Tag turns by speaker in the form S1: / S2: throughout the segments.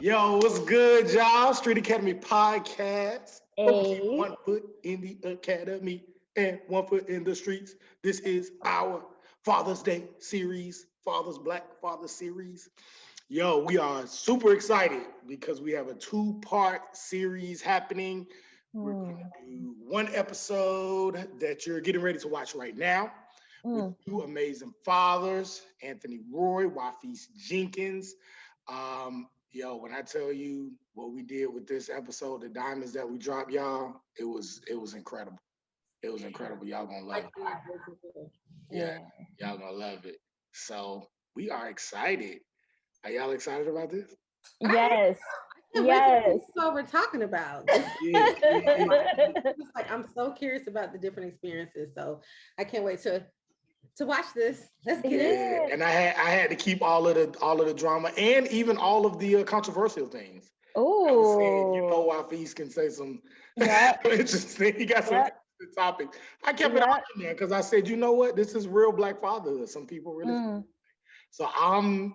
S1: Yo, what's good, y'all? Street Academy Podcast.
S2: Hey.
S1: 1 foot in the academy and 1 foot in the streets. This is our Father's Day series, Black Father series. Yo, we are super excited because we have a 2-part series happening. We're going to do 1 episode that you're getting ready to watch right now with 2 amazing fathers, Anthony Roy, Wafis Jenkins. Yo, when I tell you what we did with this episode, the diamonds that we dropped, y'all, it was incredible. It was incredible. Y'all gonna love it. Yeah, y'all gonna love it. So we are excited. Are y'all excited about this?
S2: Yes.
S3: That's what we're talking about. I'm so curious about the different experiences. So I can't wait to watch this. Let's get it.
S1: And I had to keep all of the drama and even all of the controversial things.
S2: Oh,
S1: you know, Wafis can say some interesting. He got some interesting topics. I kept it all in there because I said, you know what, this is real Black fatherhood. Some people really. So I'm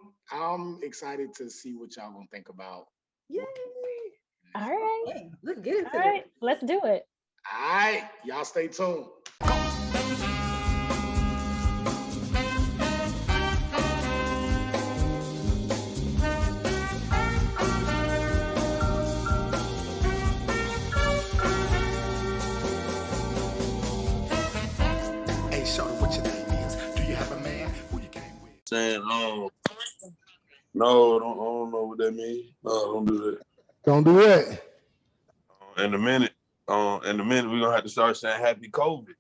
S1: excited to see what y'all gonna think about.
S3: Yay!
S2: All right.
S3: Okay, let's get into
S2: it. Let's do it.
S1: All right, y'all stay tuned.
S4: Saying, no, I don't know what that means. No, don't do that.
S5: Don't do that.
S4: In a minute, we're gonna have to start saying happy COVID.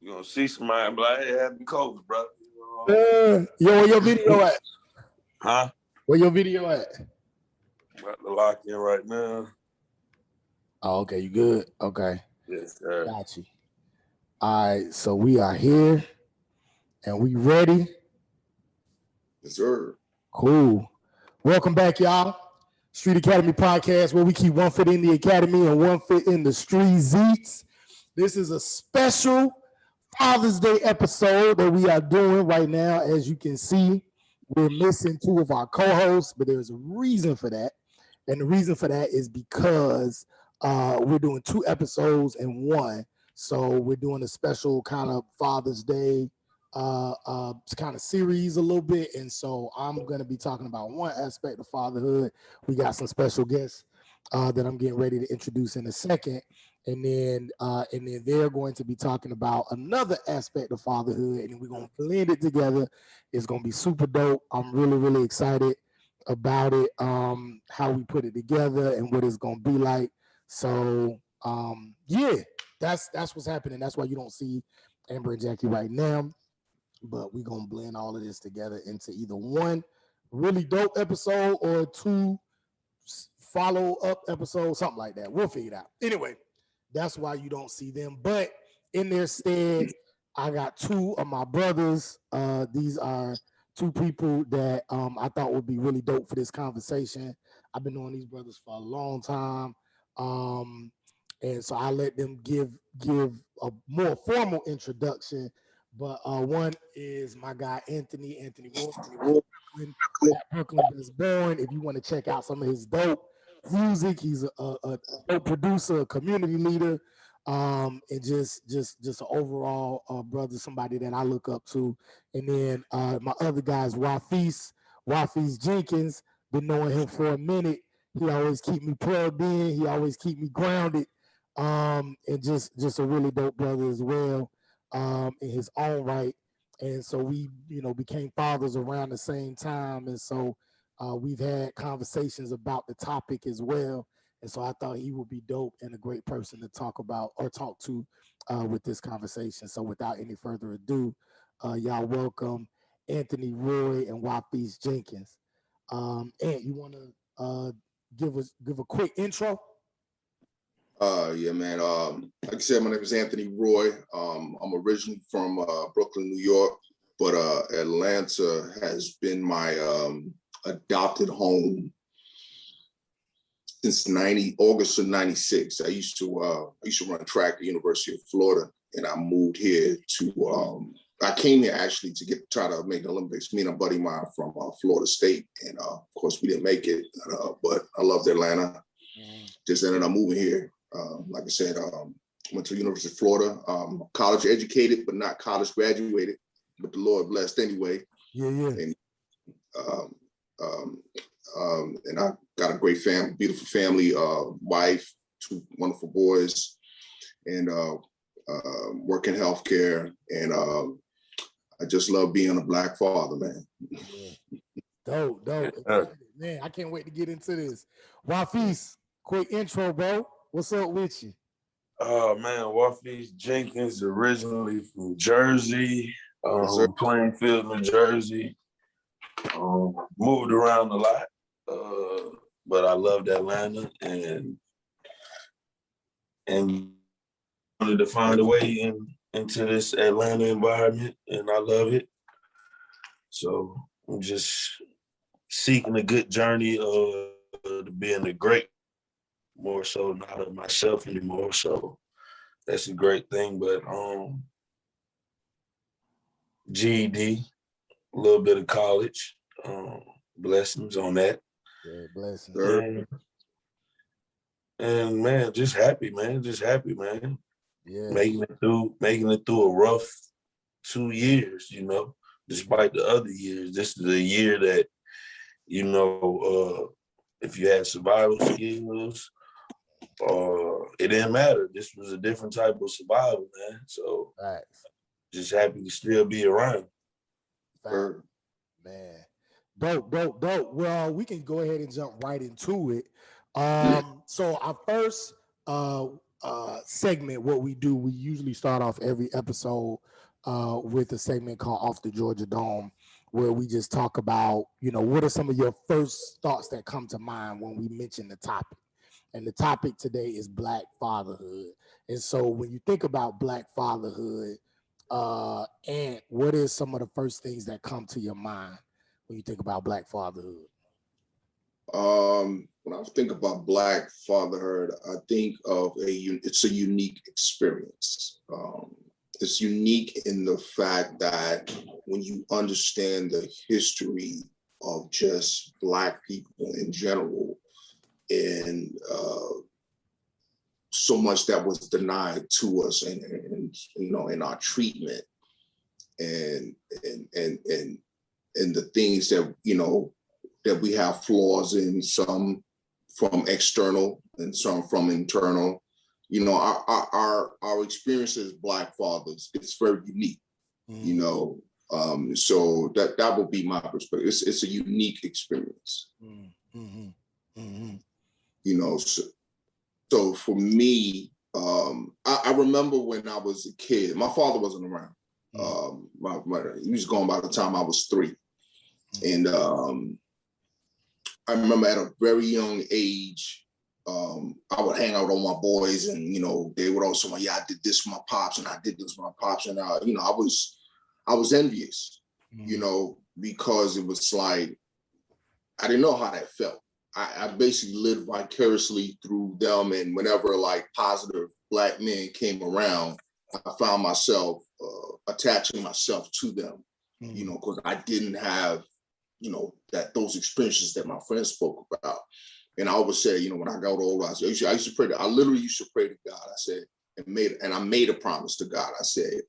S4: You're gonna see somebody and be like, hey, happy COVID, bro.
S5: Yo, where your video at?
S4: Huh?
S5: Where your video at?
S4: About to lock in right now.
S5: Oh, okay, you good? Okay.
S4: Yes, sir.
S5: Got you. All right, so we are here and we ready.
S4: Yes, sir.
S5: Cool. Welcome back, y'all. Street Academy Podcast, where we keep 1 foot in the academy and 1 foot in the streets. This is a special Father's Day episode that we are doing right now. As you can see, we're missing 2 of our co-hosts, but there's a reason for that. And the reason for that is because we're doing 2 episodes in 1. So we're doing a special kind of Father's Day kind of series a little bit. And so I'm going to be talking about 1 aspect of fatherhood. We got some special guests that I'm getting ready to introduce in a second. And then they're going to be talking about another aspect of fatherhood, and we're going to blend it together. It's going to be super dope. I'm really, really excited about it, how we put it together and what it's going to be like. So, that's what's happening. That's why you don't see Amber and Jackie right now. But we're going to blend all of this together into either 1 really dope episode or 2 follow-up episodes, something like that. We'll figure it out. Anyway, that's why you don't see them. But in their stead, I got 2 of my brothers. These are 2 people that I thought would be really dope for this conversation. I've been knowing these brothers for a long time. And so I let them give a more formal introduction. But 1 is my guy, Anthony Roy, Brooklyn is born. If you want to check out some of his dope music, he's a dope producer, a community leader, and just an overall brother, somebody that I look up to. And then my other guy is Wafis Jenkins. Been knowing him for a minute. He always keep me plugged in. He always keep me grounded. And just a really dope brother as well, in his own right. And so we, became fathers around the same time. And so we've had conversations about the topic as well. And so I thought he would be dope and a great person to talk about or talk to with this conversation. So without any further ado, y'all welcome Anthony Roy and Wafis Jenkins. Ant, you want to give a quick intro?
S6: Yeah, man. Like I said, my name is Anthony Roy. I'm originally from Brooklyn, New York, but Atlanta has been my adopted home since August of '96. I used to run track at the University of Florida, and I moved here to I came here actually to try to make the Olympics. Me and a buddy of mine from Florida State, and of course we didn't make it. But I loved Atlanta. Just ended up moving here. Like I said, went to the University of Florida. College educated, but not college graduated. But the Lord blessed anyway.
S5: Yeah, yeah.
S6: And I got a great family, beautiful family, wife, 2 wonderful boys, and work in healthcare. And I just love being a Black father, man.
S5: Dope. Man, I can't wait to get into this. Wafis, quick intro, bro. What's up with you?
S4: Oh man, Wafis Jenkins, originally from Jersey, Plainfield, New Jersey. Moved around a lot, but I loved Atlanta and wanted to find a way into this Atlanta environment, and I love it. So I'm just seeking a good journey to being a great, more so not of myself anymore. So that's a great thing. But GED, a little bit of college, blessings on that.
S5: Yeah, blessings.
S4: And man, just happy, man.
S5: Yeah.
S4: Making it through a rough 2 years, despite the other years. This is a year that, if you had survival skills, it didn't matter. This was a different type of survival, man. So just happy to still be around.
S5: Man. Dope. Well, we can go ahead and jump right into it. So our first segment, what we do, we usually start off every episode with a segment called Off the Georgia Dome, where we just talk about, what are some of your first thoughts that come to mind when we mention the topic. And the topic today is Black fatherhood. And so when you think about Black fatherhood, and what is some of the first things that come to your mind when you think about Black fatherhood?
S6: When I think about Black fatherhood, I think of it's a unique experience. It's unique in the fact that when you understand the history of just Black people in general, and so much that was denied to us, and in our treatment, and the things that that we have flaws in, some from external and some from internal. Our experience as Black fathers, it's very unique. So that would be my perspective. It's a unique experience. So for me, I remember when I was a kid, my father wasn't around. He was gone by the time I was 3. And I remember at a very young age, I would hang out with all my boys, and they would also say, "Yeah, I did this with my pops, and I did this with my pops," and I was envious, because it was like I didn't know how that felt. I basically lived vicariously through them, and whenever like positive Black men came around, I found myself attaching myself to them, because I didn't have those experiences that my friends spoke about. And I always say, when I got older, I used to pray I literally used to pray to God. I said, I made a promise to God. I said,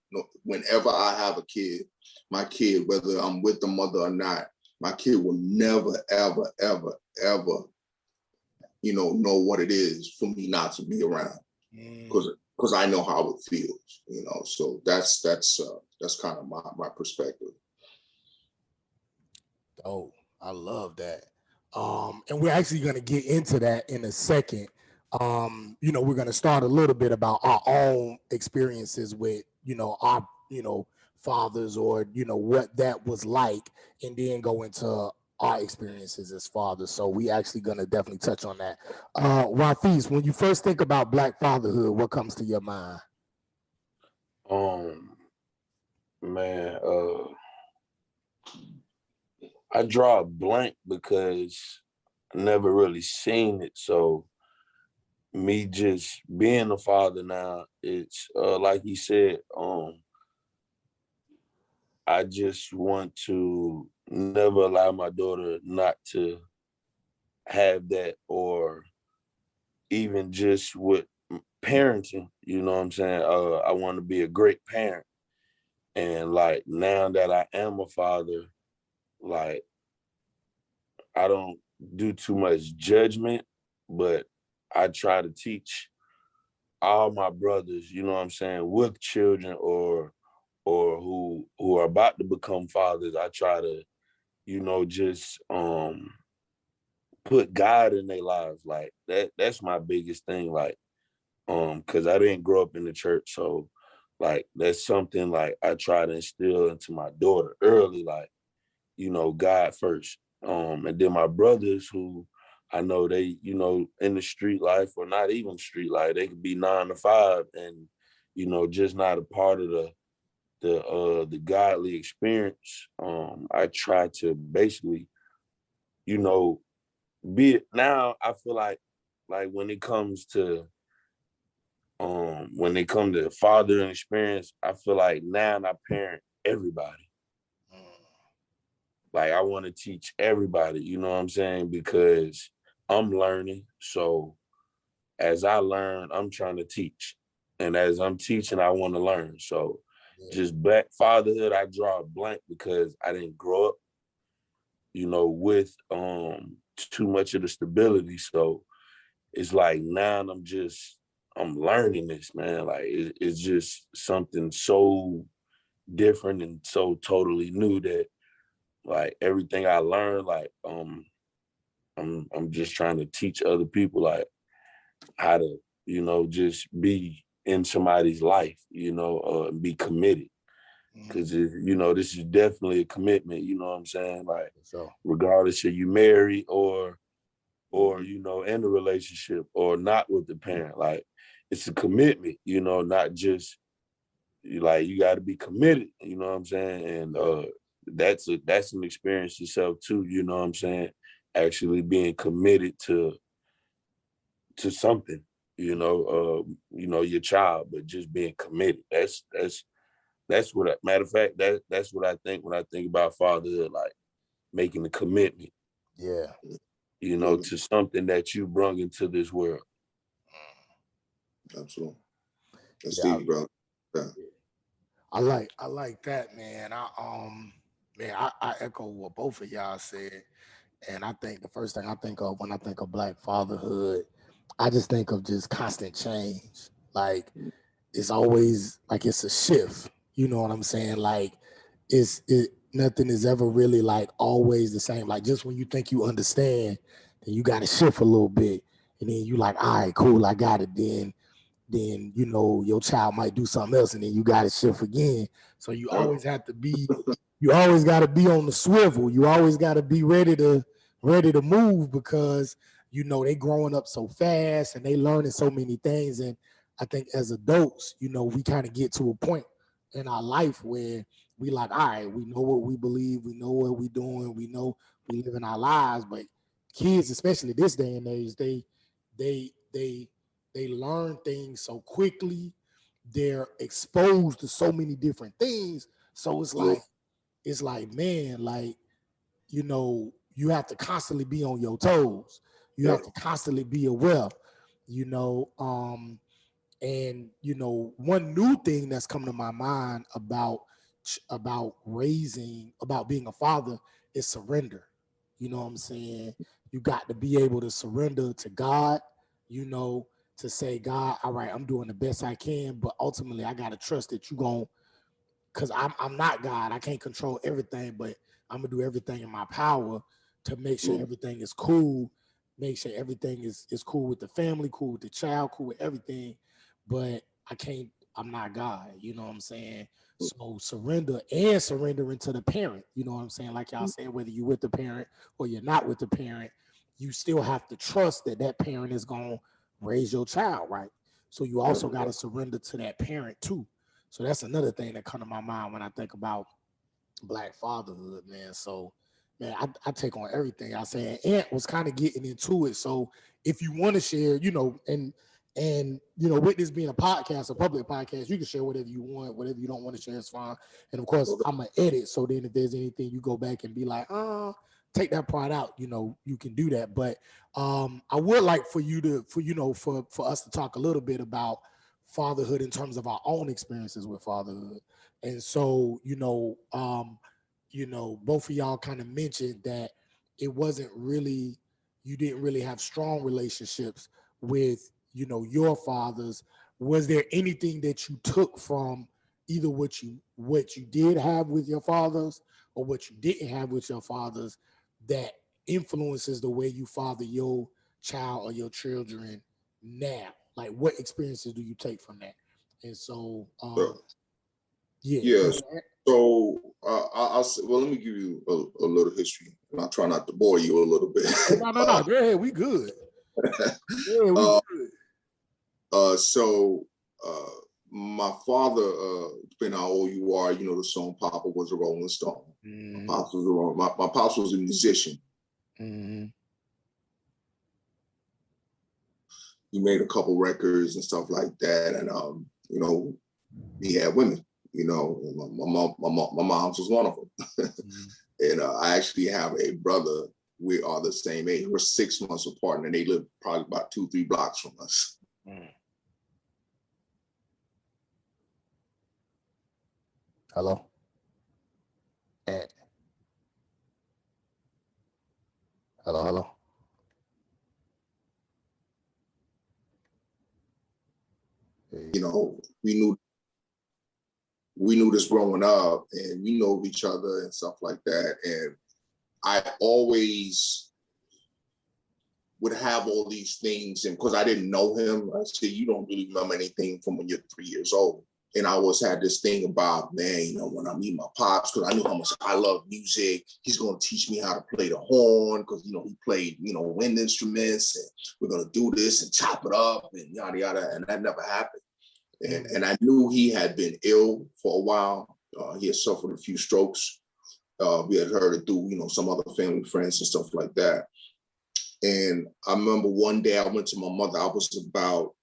S6: whenever I have a kid, my kid, whether I'm with the mother or not, my kid will never, ever, ever, ever, know what it is for me not to be around, because I know how it feels, So that's kind of my perspective.
S5: Oh, I love that. And we're actually going to get into that in a second. We're going to start a little bit about our own experiences with, our, fathers, or, what that was like, and then go into our experiences as fathers. So we actually going to definitely touch on that. Wafis, when you first think about Black fatherhood, what comes to your mind?
S4: Man, I draw a blank because I never really seen it. So me just being a father now, it's like he said, I just want to never allow my daughter not to have that, or even just with parenting, you know what I'm saying? I want to be a great parent. And like now that I am a father, like I don't do too much judgment, but I try to teach all my brothers, you know what I'm saying, with children or who are about to become fathers. I try to, you know, just put God in their lives. Like that's my biggest thing. Like, because I didn't grow up in the church. So like that's something like I try to instill into my daughter early, like, you know, God first. And then my brothers who I know they, you know, in the street life or not even street life, they could be 9 to 5 and, you know, just not a part of the godly experience. I try to basically, you know, be it now. I feel like when it comes to fathering experience, I feel like now I parent everybody. Like I want to teach everybody, you know what I'm saying? Because I'm learning. So as I learn, I'm trying to teach. And as I'm teaching, I want to learn. So just black fatherhood, I draw a blank because I didn't grow up, you know, with too much of the stability. So it's like now I'm learning this, man. Like it's just something so different and so totally new that like everything I learned, like I'm just trying to teach other people like how to, you know, just be in somebody's life, you know, and be committed. Because, you know, this is definitely a commitment, you know what I'm saying? Like,
S5: So
S4: regardless if you married or, you know, in a relationship or not with the parent, like, it's a commitment, you know, not just, like, you got to be committed, you know what I'm saying? And that's an experience itself, too, you know what I'm saying? Actually being committed to something, you know, your child, but just being committed. That's what, matter of fact, that's what I think when I think about fatherhood, like making a commitment,
S5: yeah,
S4: you know, to something that you brung into this world.
S6: Absolutely. That's
S5: yeah.
S6: deep, bro. Yeah.
S5: I like that, man. I echo what both of y'all said. And I think the first thing I think of when I think of black fatherhood, I just think of just constant change. Like it's always like it's a shift. You know what I'm saying? Like nothing is ever really like always the same. Like just when you think you understand, then you got to shift a little bit. And then you like, all right, cool, I got it. Then you know your child might do something else and then you got to shift again. So you always got to be on the swivel. You always got to be ready to move because you know they growing up so fast and they learning so many things. And I think as adults, you know, we kind of get to a point in our life where we like, all right, we know what we believe, we know what we doing, we know we living our lives. But kids, especially this day and age, they learn things so quickly. They're exposed to so many different things. So it's like, man, like, you know, you have to constantly be on your toes. You have to constantly be aware, you know. And you know, one new thing that's come to my mind about being a father is surrender. You know what I'm saying? You got to be able to surrender to God, you know, to say, God, all right, I'm doing the best I can, but ultimately I gotta trust that you're gonna, because I'm not God. I can't control everything, but I'm gonna do everything in my power to make sure everything is cool, make sure everything is cool with the family, cool with the child, cool with everything. But I'm not God, you know what I'm saying? So surrendering to the parent, you know what I'm saying? Like y'all saying, whether you're with the parent or you're not with the parent, you still have to trust that that parent is gonna raise your child right. So you also got to surrender to that parent too. So that's another thing that come to my mind when I think about black fatherhood, man. So, man, I take on everything I say. And Ant was kind of getting into it. So if you want to share, you know, and And, you know, with this being a podcast, a public podcast, you can share whatever you want, whatever you don't want to share is fine. And of course, I'm going to edit. So then if there's anything you go back and be like, take that part out, you know, you can do that. But I would like for you to, for us to talk a little bit about fatherhood in terms of our own experiences with fatherhood. And so, both of y'all kind of mentioned that it wasn't really, you didn't really have strong relationships with, your fathers. Was there anything that you took from either what you did have with your fathers or what you didn't have with your fathers that influences the way you father your child or your children now? Like, what experiences do you take from that? And so,
S6: yeah. So well, let me give you a little history, and I'll try not to bore you a little bit.
S5: No. Go ahead. We good. Good.
S6: My father, depending how old you are, the song "Papa was a Rolling Stone."
S5: Mm-hmm.
S6: My pops was a musician.
S5: Mm-hmm.
S6: He made a couple records and stuff like that, and he had women. My mom's was one of them.
S5: Mm-hmm.
S6: And I actually have a brother. We are the same age. We're 6 months apart, and they live probably about 2-3 blocks from us.
S5: Mm. Hello? Ed. Hello?
S6: We knew this growing up, and we know each other and stuff like that. And I always would have all these things, and because I didn't know him, I said, you don't really remember anything from when you're 3 years old. And I always had this thing about, man, when I meet my pops, because I knew how much I love music, he's going to teach me how to play the horn, because, he played, wind instruments, and we're going to do this and chop it up and yada, yada. And that never happened. And I knew he had been ill for a while. He had suffered a few strokes. We had heard it through, some other family friends and stuff like that. And I remember one day I went to my mother. I was about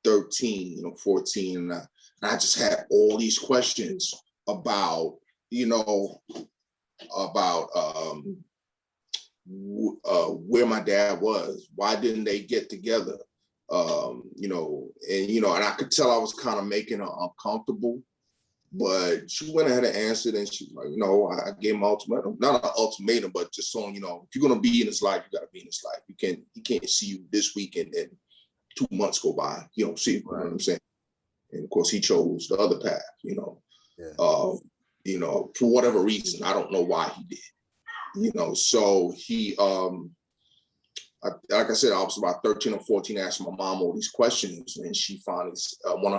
S6: 13, 14, and I just had all these questions about, where my dad was. Why didn't they get together? And I could tell I was kind of making her uncomfortable, but she went ahead and answered, and she was like, I gave him an ultimatum, not an ultimatum, but just on, if you're going to be in his life, you got to be in his life. He can't see you this weekend and 2 months go by, you don't see, you know what I'm saying? And of course he chose the other path, for whatever reason. I don't know why he did, so he, like I said, I was about 13 or 14, asking my mom all these questions, and she finally,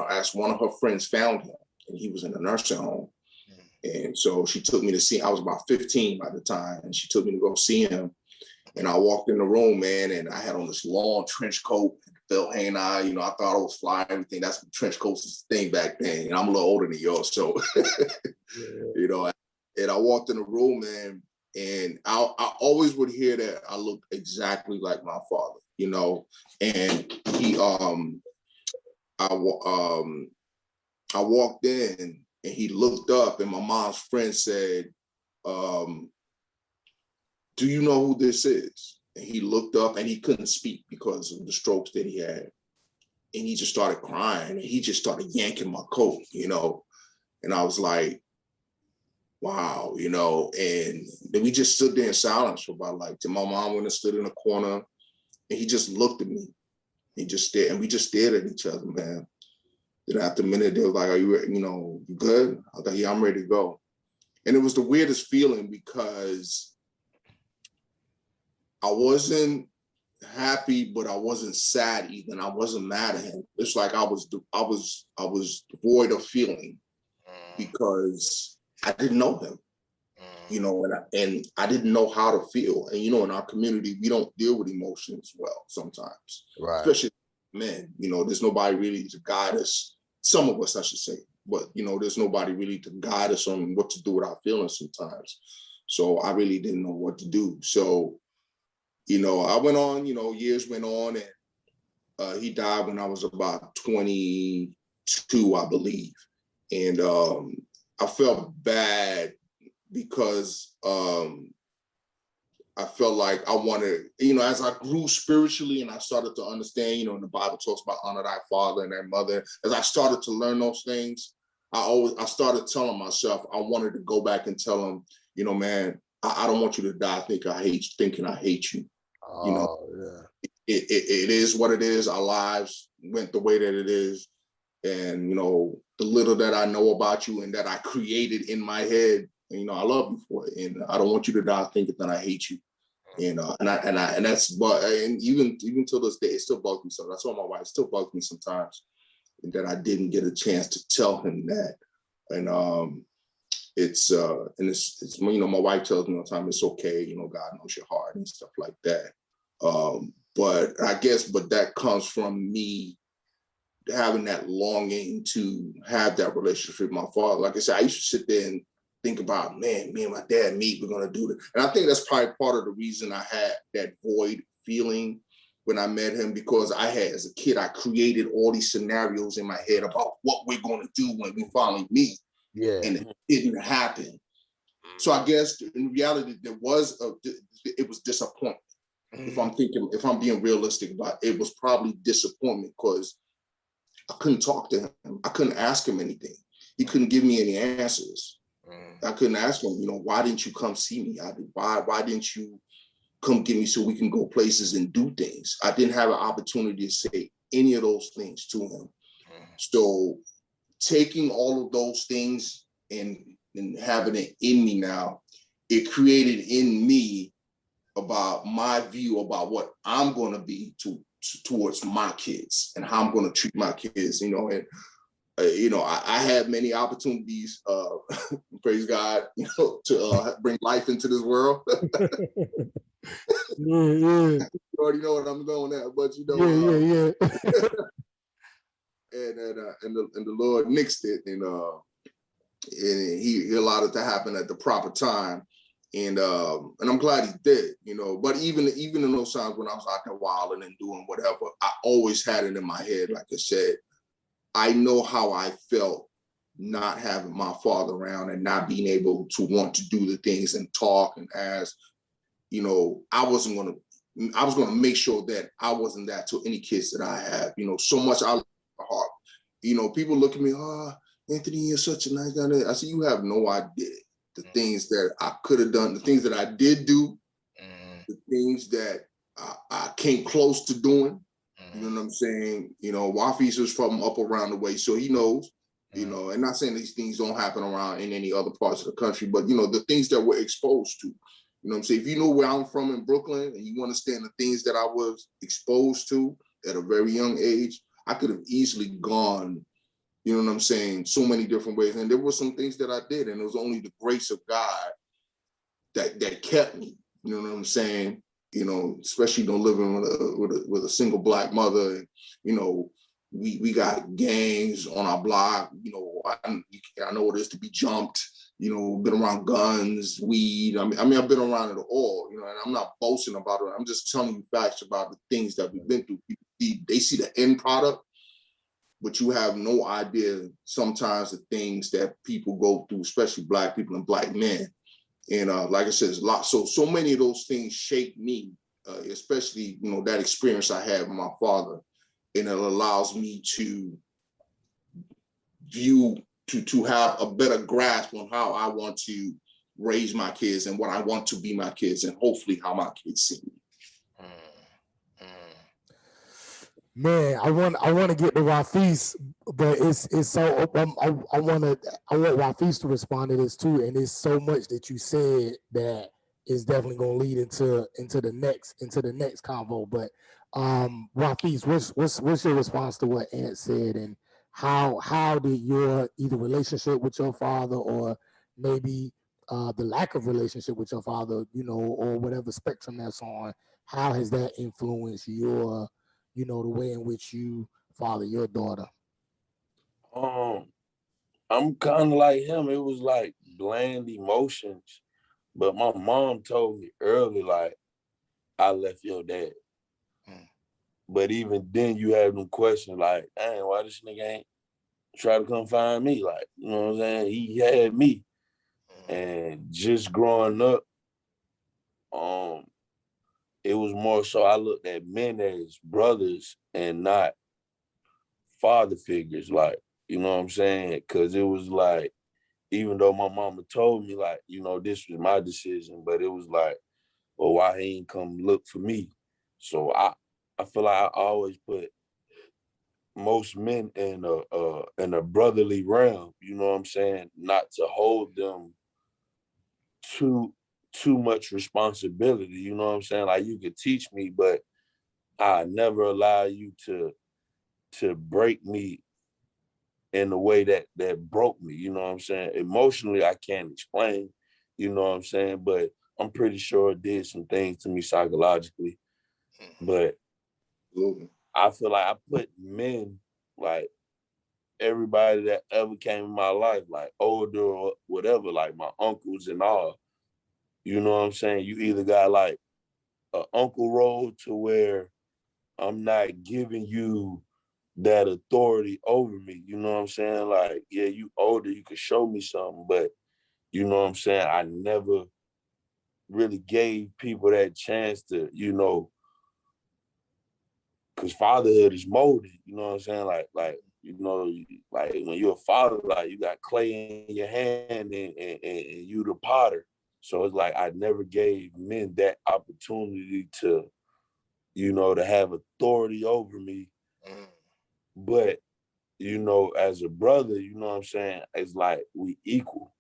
S6: asked one of her friends found him, and he was in a nursing home. And so she took me to see, I was about 15 by the time, and she took me to go see him. And I walked in the room, man, and I had on this long trench coat, belt hanging out, I thought I was fly, everything. That's what trench coats was the thing back then. And I'm a little older than yours, so, and I walked in the room, man, and I always would hear that I looked exactly like my father, and he, I walked in and he looked up, and my mom's friend said, do you know who this is? And he looked up, and he couldn't speak because of the strokes that he had. And he just started crying, and he just started yanking my coat, and I was like, wow, and then we just stood there in silence for about till my mom went and stood in a corner, and he just looked at me. He just stared, and we just stared at each other, man. Then after a minute, they were like, are you, you good? I was like, yeah, I'm ready to go. And it was the weirdest feeling because I wasn't happy, but I wasn't sad either. And I wasn't mad at him. It's like I was void of feeling because I didn't know him, and I didn't know how to feel. And, in our community, we don't deal with emotions well sometimes,
S5: right?
S6: Especially men, there's nobody really to guide us. Some of us, I should say, but, there's nobody really to guide us on what to do with our feelings sometimes. So I really didn't know what to do. So, I went on, years went on, and He died when I was about 22, I believe. And I felt bad because I felt like I wanted, as I grew spiritually and I started to understand, the Bible talks about honor thy father and thy mother. As I started to learn those things, I started telling myself I wanted to go back and tell him, man, I don't want you to die thinking I hate you.
S5: Yeah.
S6: It is what it is. Our lives went the way that it is. And, the little that I know about you and that I created in my head, I love you for it. And I don't want you to die thinking that I hate you. And that's, but and even till this day, it still bugs me. So that's why my wife still bugs me sometimes that I didn't get a chance to tell him that. And it's my wife tells me all the time, it's okay, God knows your heart and stuff like that. But that comes from me having that longing to have that relationship with my father. Like I said, I used to sit there and think about, man, me and my dad meet, we're gonna do this. And I think that's probably part of the reason I had that void feeling when I met him, because as a kid, I created all these scenarios in my head about what we're gonna do when we finally meet.
S5: Yeah.
S6: And it didn't happen. So I guess in reality, it was disappointment. If I'm being realistic about it, it was probably disappointment because I couldn't talk to him. I couldn't ask him anything. He couldn't give me any answers. I couldn't ask him, why didn't you come see me? Why didn't you come get me so we can go places and do things? I didn't have an opportunity to say any of those things to him. So taking all of those things and having it in me now, it created in me about my view about what I'm going to be towards my kids and how I'm going to treat my kids, and I had many opportunities, praise God, to bring life into this world. You already know what I'm going at, but and the Lord nixed it, and he allowed it to happen at the proper time. And I'm glad he did, but even in those times when I was out there wilding and doing whatever, I always had it in my head, like I said, I know how I felt not having my father around and not being able to want to do the things and talk and ask, I was going to make sure that I wasn't that to any kids that I have, so much I love my heart. People look at me, Anthony, you're such a nice guy. I said, you have no idea the things that I could have done, the things that I did do, the things that I came close to doing. You know what I'm saying? Wafis is from up around the way, so he knows, and not saying these things don't happen around in any other parts of the country, but, the things that we're exposed to, what I'm saying? If you know where I'm from in Brooklyn and you understand the things that I was exposed to at a very young age, I could have easily gone, you know what I'm saying, so many different ways. And there were some things that I did, and it was only the grace of God that kept me, you know what I'm saying? Especially living with a single Black mother, and, we got gangs on our block. I know what it is to be jumped. Been around guns, weed. I mean, I've been around it all. And I'm not boasting about it. I'm just telling you facts about the things that we've been through. They see the end product, but you have no idea sometimes the things that people go through, especially Black people and Black men. And like I said, there's a lot. So many of those things shape me, especially, that experience I had with my father. And it allows me to to have a better grasp on how I want to raise my kids and what I want to be my kids, and hopefully how my kids see me.
S5: Man, I want to get to Wafis, but it's so I want Wafis to respond to this too, and it's so much that you said that is definitely going to lead into the next convo. But Wafis, what's your response to what Ant said, and how did your either relationship with your father or maybe the lack of relationship with your father, or whatever spectrum that's on, how has that influenced your the way in which you father your daughter?
S4: I'm kind of like him. It was like bland emotions, but my mom told me early, like, I left your dad. But even then, you have them questions like, dang, why this nigga ain't try to come find me? Like, you know what I'm saying? He had me. And just growing up, it was more so I looked at men as brothers and not father figures. Like, you know what I'm saying? Because it was like, even though my mama told me, like, you know, this was my decision, but it was like, well, why he ain't come look for me? So I feel like I always put most men in a brotherly realm, you know what I'm saying? Not to hold them too much responsibility, you know what I'm saying? Like, you could teach me, but I never allow you to break me in a way that broke me, you know what I'm saying? Emotionally, I can't explain, you know what I'm saying? But I'm pretty sure it did some things to me psychologically. But I feel like I put men, like everybody that ever came in my life, like older or whatever, like my uncles and all, you know what I'm saying? You either got like an uncle role to where I'm not giving you that authority over me, you know what I'm saying? Like, yeah, you older, you could show me something, but you know what I'm saying? I never really gave people that chance to, you know, because fatherhood is molded, you know what I'm saying? Like, you know, like when you're a father, like you got clay in your hand and you the potter. So it's like I never gave men that opportunity to, you know, to have authority over me. But, you know, as a brother, you know what I'm saying? It's like we equal.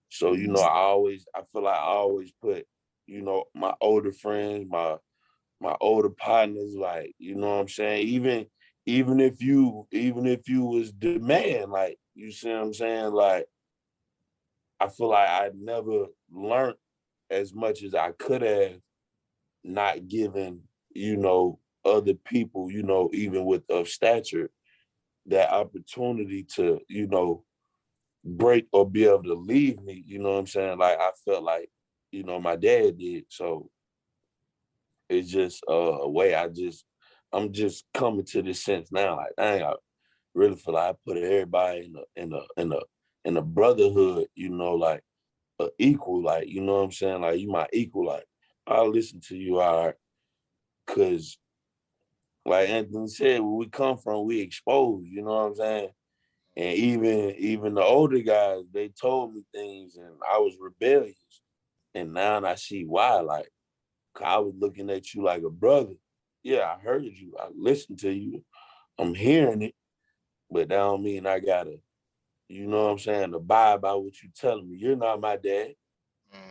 S4: So, you know, I feel like I always put, you know, my older friends, my older partners, like, you know what I'm saying? Even if you was the man, like, you see what I'm saying? Like, I feel like I never learned as much as I could have, not giving, you know, other people, you know, even with of stature, that opportunity to, you know, break or be able to leave me, you know what I'm saying? Like, I felt like, you know, my dad did. So it's just a way I'm just coming to this sense now. Like, dang, I really feel like I put everybody in a brotherhood, you know, like a equal, like, you know what I'm saying? Like, you my equal, like, I'll listen to you, all right, because like Anthony said, where we come from, we exposed, you know what I'm saying? And even the older guys, they told me things and I was rebellious. And now I see why. Like, I was looking at you like a brother. Yeah, I heard you. I listened to you. I'm hearing it. But that don't mean I gotta, you know what I'm saying, abide by what you telling me. You're not my dad.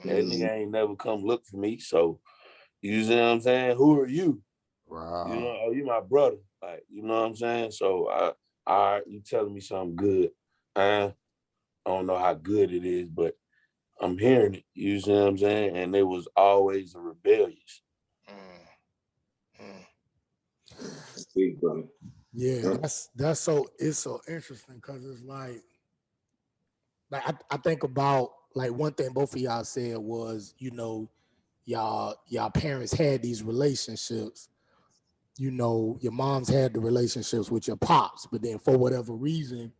S4: That nigga ain't never come look for me. So, you see what I'm saying? Who are you? You know, oh, you my brother. Like, you know what I'm saying? So, all right, you telling me something good. I don't know how good it is, but I'm hearing it. You see what I'm saying? And it was always a rebellious.
S5: Yeah, that's so it's so interesting because it's like I think about like one thing both of y'all said was, you know, y'all parents had these relationships. You know, your moms had the relationships with your pops, but then for whatever reason,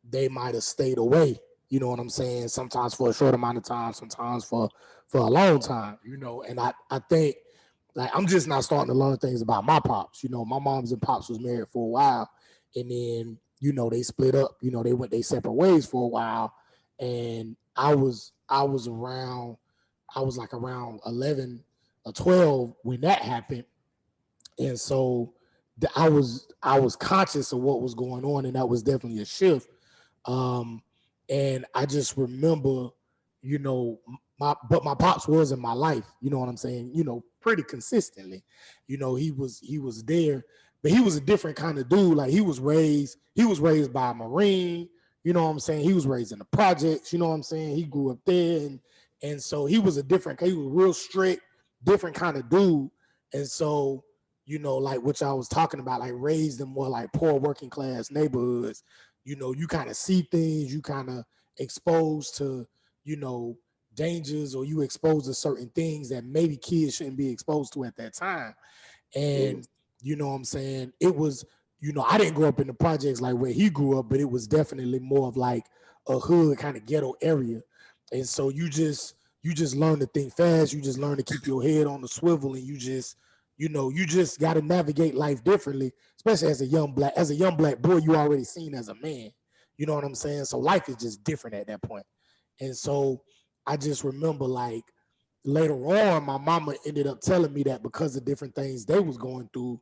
S5: they might have stayed away. You know what I'm saying? Sometimes for a short amount of time, sometimes for a long time, you know. And I think like I'm just not starting to learn things about my pops. You know, my moms and pops was married for a while, and then, you know, they split up, you know, they went their separate ways for a while. And I was around, I was like around 11 or 12 when that happened. And so I was conscious of what was going on, and that was definitely a shift. And I just remember, you know, my pops was in my life, you know what I'm saying, you know, pretty consistently. You know, he was there, but he was a different kind of dude. Like he was raised by a Marine, you know what I'm saying? He was raised in the projects, you know what I'm saying? He grew up there, and so he was he was real strict, different kind of dude. And so, you know, like what y'all was talking about, like raised in more like poor working class neighborhoods, you know, you kind of see things, you kind of exposed to, you know, dangers, or you exposed to certain things that maybe kids shouldn't be exposed to at that time. And you know what I'm saying? It was, I didn't grow up in the projects like where he grew up, but it was definitely more of like a hood kind of ghetto area. And so you just learn to think fast. You just learn to keep your head on the swivel, and you just got to navigate life differently, especially as a young black boy. You already seen as a man. You know what I'm saying? So life is just different at that point. And so I just remember like later on, my mama ended up telling me that because of different things they was going through,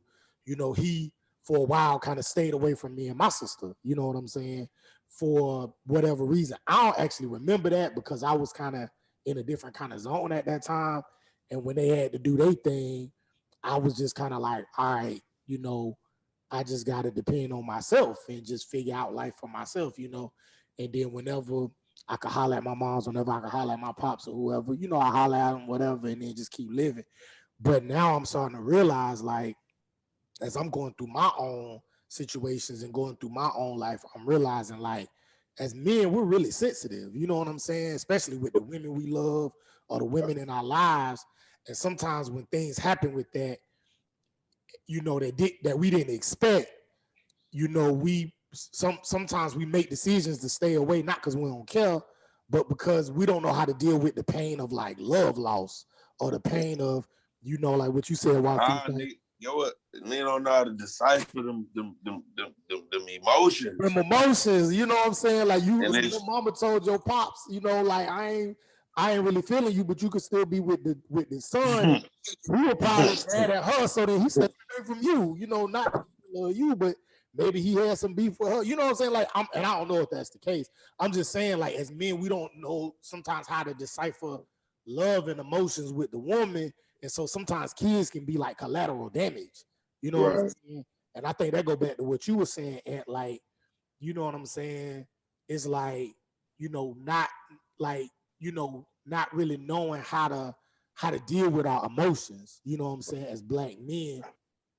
S5: he for a while kind of stayed away from me and my sister. You know what I'm saying? For whatever reason. I don't actually remember that because I was kind of in a different kind of zone at that time. And when they had to do their thing, I was just kind of like, all right, I just got to depend on myself and just figure out life for myself, And then whenever I could holler at my moms, whenever I could holler at my pops or whoever, I holler at them, whatever, and then just keep living. But now I'm starting to realize, like, as I'm going through my own situations and going through my own life, I'm realizing, like, as men, we're really sensitive. You know what I'm saying? Especially with the women we love or the women in our lives. And sometimes when things happen with that, that we didn't expect, sometimes we make decisions to stay away, not because we don't care, but because we don't know how to deal with the pain of like love loss or the pain of, like what you said,
S4: They don't know how to decipher them emotions.
S5: Them emotions, you know what I'm saying? Like your mama told your pops, like I ain't really feeling you, but you could still be with the son. We were probably mad at her, so then he stepped away from you, not you, but maybe he had some beef with her. You know what I'm saying? Like, I don't know if that's the case. I'm just saying, like, as men, we don't know sometimes how to decipher love and emotions with the woman. And so sometimes kids can be like collateral damage. You know what I'm saying? And I think that go back to what you were saying, Aunt, like, you know what I'm saying? It's like, not like, not really knowing how to deal with our emotions, you know what I'm saying, as black men,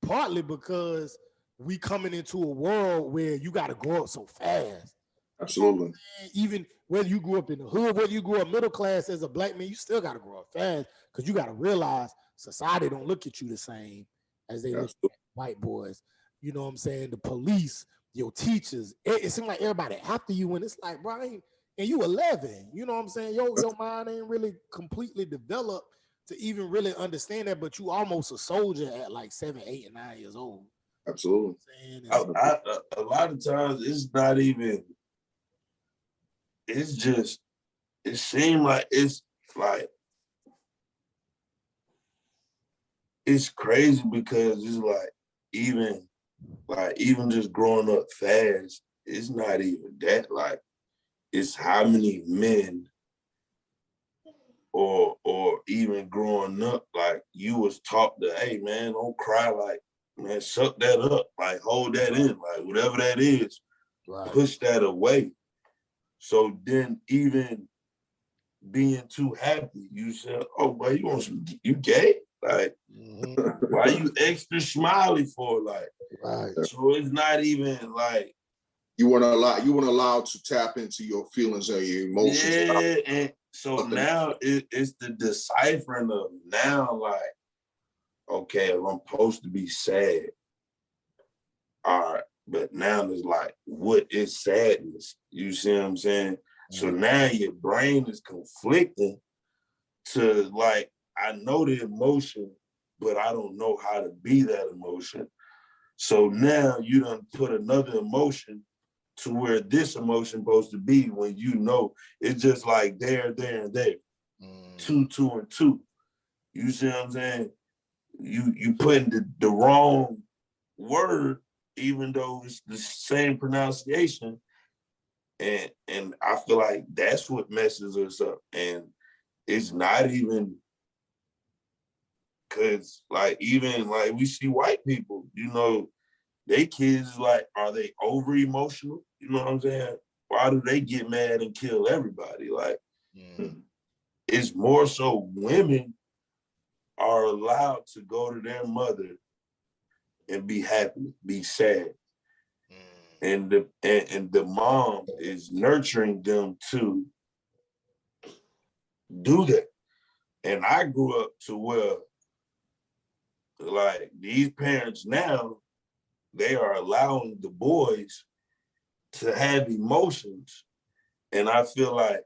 S5: partly because we coming into a world where you got to grow up so fast.
S6: Absolutely.
S5: Even whether you grew up in the hood, whether you grew up middle class as a black man, you still got to grow up fast because you got to realize society don't look at you the same as they look at white boys. You know what I'm saying? The police, your teachers, it seems like everybody after you when it's like, bro, and you 11. You know what I'm saying? Your mind ain't really completely developed to even really understand that, but you almost a soldier at like 7, 8, and 9 years old.
S6: Absolutely.
S4: A lot of times it's not even, it's just, it seems like it's crazy because it's even just growing up fast, it's not even that. Like, it's how many men or even growing up, like you was taught that, hey man, don't cry, like, man, suck that up, like hold that in, like whatever that is, push that away. So then even being too happy, you said, oh, boy, you gay? Like, why you extra smiley for? Like, so it's not even like
S6: you weren't allowed to tap into your feelings or your emotions.
S4: Yeah, and so now it's the deciphering of now, like, okay, if I'm supposed to be sad, all right, but now it's like, what is sadness? You see what I'm saying? So now your brain is conflicting to like, I know the emotion, but I don't know how to be that emotion. So now you done put another emotion to where this emotion supposed to be when you know it's just like there, and there. 2, 2, and 2. You see what I'm saying? You putting the wrong word, even though it's the same pronunciation. And I feel like that's what messes us up. And it's not even because like even like we see white people, they kids like, are they over emotional? You know what I'm saying? Why do they get mad and kill everybody? Like, it's more so women are allowed to go to their mother and be happy, be sad. And the mom is nurturing them to do that. And I grew up to where like these parents now, they are allowing the boys to have emotions. And I feel like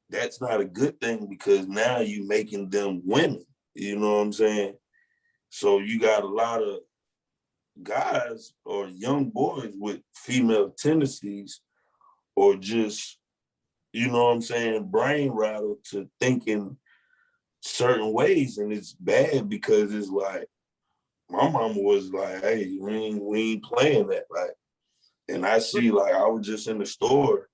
S4: that's not a good thing because now you making them women. You know what I'm saying? So you got a lot of guys or young boys with female tendencies or just, you know what I'm saying, brain rattle to thinking certain ways. And it's bad because it's like, my mama was like, hey, we ain't playing that. Like, and I see, like, I was just in the store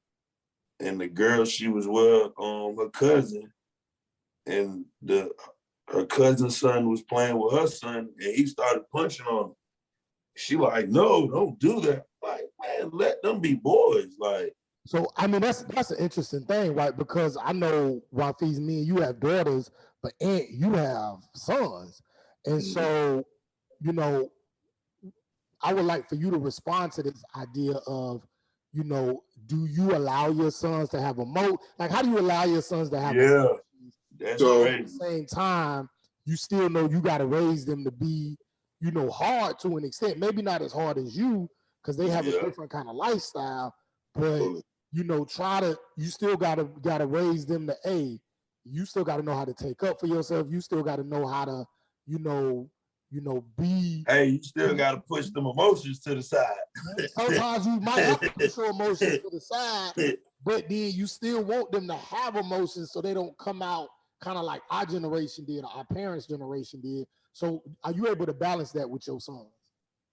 S4: and the girl, she was with her cousin, and her cousin's son was playing with her son, and he started punching on her. She like, no, don't do that. Like, man, let them be boys. Like,
S5: so I mean that's an interesting thing, right? Because I know Wafiz, me and you have daughters, but Aunt, you have sons, and so you know, I would like for you to respond to this idea of, you know, do you allow your sons to have like how do you allow your sons to have emotions?
S4: That's
S6: So-
S4: crazy.
S5: At the same time, you still know you got to raise them to be, you know, hard to an extent. Maybe not as hard as you, because they have a different kind of lifestyle. But you know, you still gotta raise them to you still gotta know how to take up for yourself. You still gotta know how to, you know, be.
S4: Hey, you still gotta push them emotions to the side.
S5: Sometimes you might have to push your emotions to the side, but then you still want them to have emotions so they don't come out kind of like our generation did or our parents' generation did. So are you able to balance that with your sons?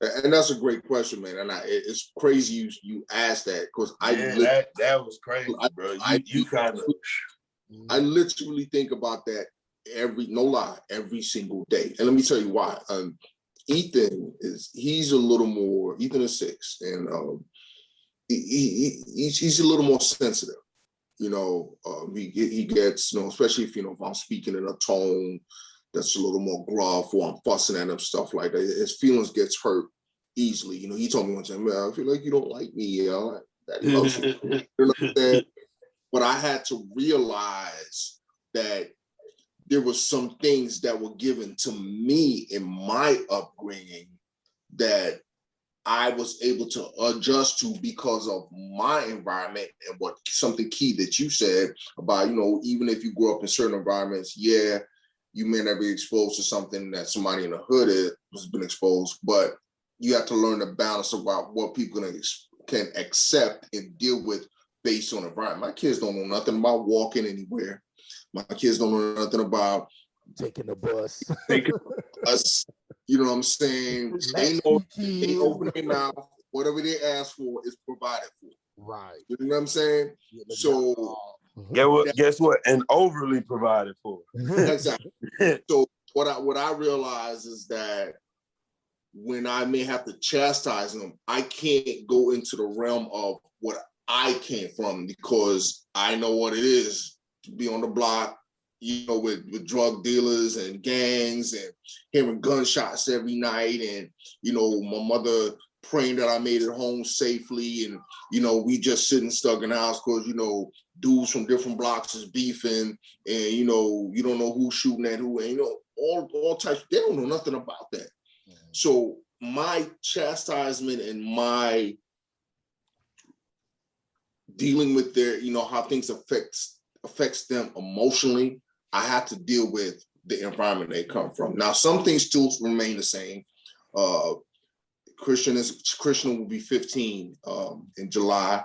S6: And that's a great question, man. And it's crazy you asked that because
S4: that was crazy, bro. You kind of.
S6: I literally think about that every single day. And let me tell you why. Ethan is 6, and he's a little more sensitive. You know, he gets, you know, especially if I'm speaking in a tone that's a little more gruff or I'm fussing at him, stuff like that. His feelings gets hurt easily. You know, he told me one time, man, I feel like you don't like me. You know, that emotion. You know what I'm saying? But I had to realize that there were some things that were given to me in my upbringing that I was able to adjust to because of my environment. And what something key that you said about, you know, even if you grow up in certain environments, you may not be exposed to something that somebody in the hood has been exposed, but you have to learn the balance about what people can accept and deal with based on environment. My kids don't know nothing about walking anywhere. My kids don't know nothing about
S5: taking the bus.
S6: You know what I'm saying? They know they open their mouth, whatever they ask for is provided for.
S5: Right.
S6: You know what I'm saying? So
S4: guess what? And overly provided for.
S6: Exactly. So what I realize is that when I may have to chastise them, I can't go into the realm of what I came from because I know what it is to be on the block, you know, with drug dealers and gangs and hearing gunshots every night. And, you know, my mother praying that I made it home safely. And, you know, we just sitting stuck in the house because, you know, dudes from different blocks is beefing and, you know, you don't know who's shooting at who. And, you know, all types, they don't know nothing about that. So my chastisement and my dealing with their, you know, how things affects them emotionally, I have to deal with the environment they come from. Now, some things still remain the same. Christian will be 15 in July,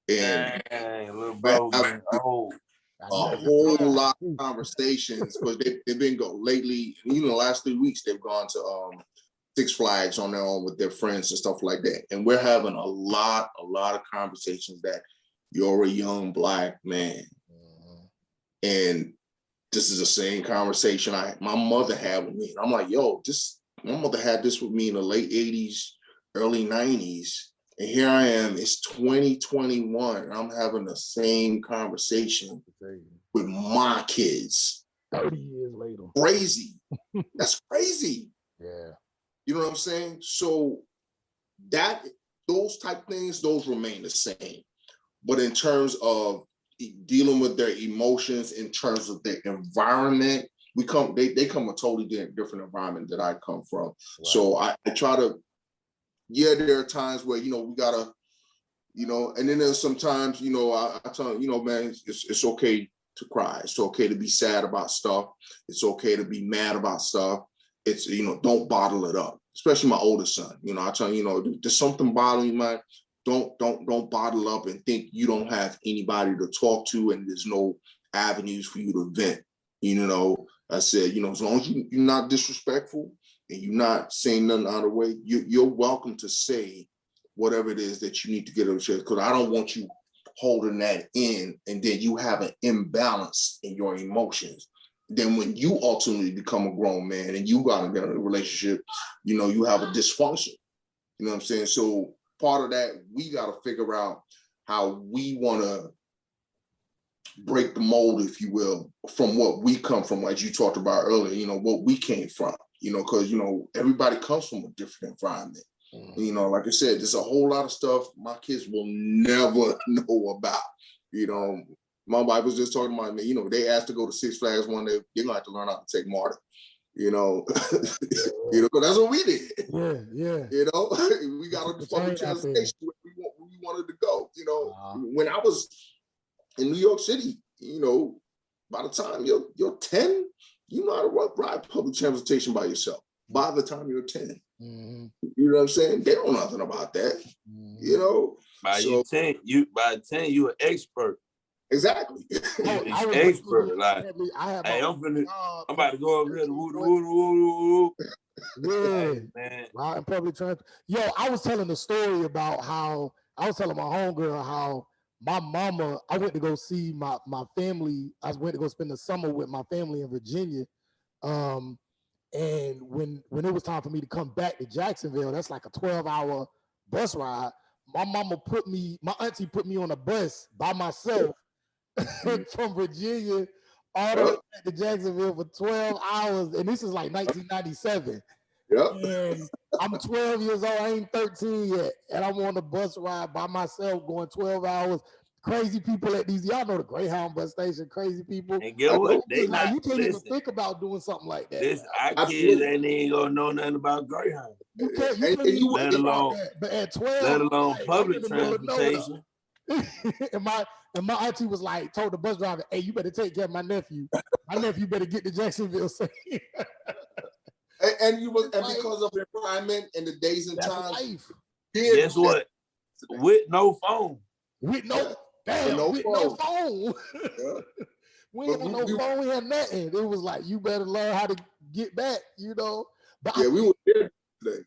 S6: and
S4: little bro,
S6: a whole lot of conversations because they've been lately. Even the last 3 weeks, they've gone to Six Flags on their own with their friends and stuff like that, and we're having a lot of conversations that you're a young Black man, and this is the same conversation my mother had with me. And I'm like, yo, my mother had this with me in the late 80s, early 90s. And here I am, it's 2021. And I'm having the same conversation with my kids.
S5: 30 years later.
S6: Crazy. That's crazy.
S5: Yeah.
S6: You know what I'm saying? So those type things, those remain the same. But in terms of dealing with their emotions, in terms of their environment, they come a totally different environment that I come from. Right. So I try to, there are times where, we gotta, and then there's sometimes, I tell them, man, it's okay to cry. It's okay to be sad about stuff. It's okay to be mad about stuff. It's, don't bottle it up, especially my oldest son. I tell him, there's something bothering you, man. Don't bottle up and think you don't have anybody to talk to and there's no avenues for you to vent. I said, as long as you're not disrespectful and you're not saying nothing out of the way, you're welcome to say whatever it is that you need to get over chest, because I don't want you holding that in and then you have an imbalance in your emotions. Then when you ultimately become a grown man and you got to get in a relationship, you have a dysfunction. You know what I'm saying? So part of that, we got to figure out how we want to break the mold, if you will, from what we come from, as you talked about earlier, what we came from, because, everybody comes from a different environment. Like I said, there's a whole lot of stuff my kids will never know about. My wife was just talking about me, they asked to go to Six Flags one day, you're gonna have to learn how to take Marty. Because that's what we did.
S5: Yeah.
S6: We got on the public transportation where we wanted to go. When I was in New York City, by the time you're 10, you know how to ride public transportation by yourself. By the time you're 10. Mm-hmm. You know what I'm saying? They don't know nothing about that. Mm-hmm.
S4: By 10, you an expert.
S6: Exactly.
S4: Expert. Like, hey, I'm about to go over here to woo.
S5: Yeah, man. Right, in public transport. Yo, I was telling the story about how I was telling my homegirl how my mama, I went to go see my family. I went to go spend the summer with my family in Virginia. And when it was time for me to come back to Jacksonville, that's like a 12-hour bus ride. My auntie put me on a bus by myself from Virginia all the way back to Jacksonville for 12 hours. And this is like 1997. Yep. And I'm 12 years old. I ain't 13 yet. And I'm on a bus ride by myself going 12 hours. Crazy people at these, y'all know the Greyhound bus station, crazy people.
S4: And get what?
S5: You can't even think about doing something like that.
S4: Our kids ain't gonna know nothing about Greyhound.
S5: You can't even
S4: let alone
S5: that. But at 12,
S4: let alone public transportation.
S5: and my auntie was like, told the bus driver, hey, you better take care of my nephew. My nephew better get to Jacksonville.
S6: and because of the environment and the days and times.
S4: Guess what? With no phone.
S5: With no phone. Yeah. We had no phone, we had nothing. It was like, you better learn how to get back, But
S6: we were there today.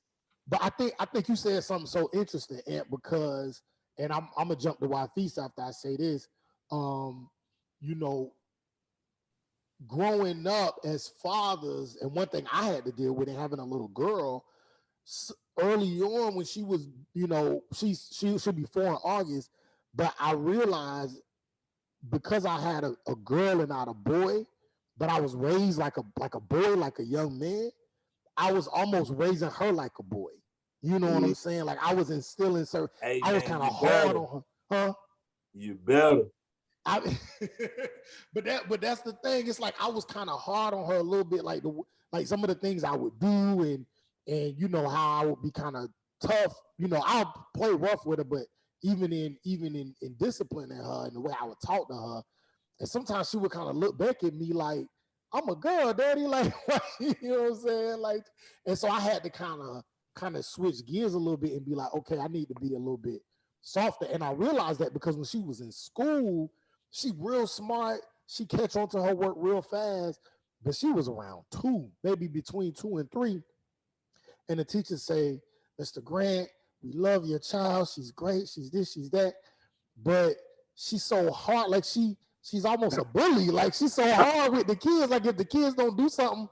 S5: But I think you said something so interesting, Ant, because, and I'm gonna jump to Wafis after I say this. Growing up as fathers, and one thing I had to deal with in having a little girl early on when she was, she should be 4 in August. But I realized because I had a girl and not a boy, but I was raised like a boy, like a young man, I was almost raising her like a boy. You know what I'm saying? Like I was instilling certain.
S4: Hey,
S5: I was kind of hard on her. Huh?
S4: You better.
S5: But that's the thing. It's like I was kind of hard on her a little bit, like some of the things I would do, and how I would be kind of tough. I'll play rough with her, but even in disciplining her and the way I would talk to her, and sometimes she would kind of look back at me like, I'm a girl, daddy, like, you know what I'm saying? Like, and so I had to kind of switch gears a little bit and be like, okay, I need to be a little bit softer. And I realized that because when she was in school, she real smart, she catch on to her work real fast, but she was around 2, maybe between 2 and 3. And the teachers say, Mr. Grant, we love your child. She's great. She's this, she's that. But she's so hard. Like she's almost a bully. Like she's so hard with the kids. Like if the kids do something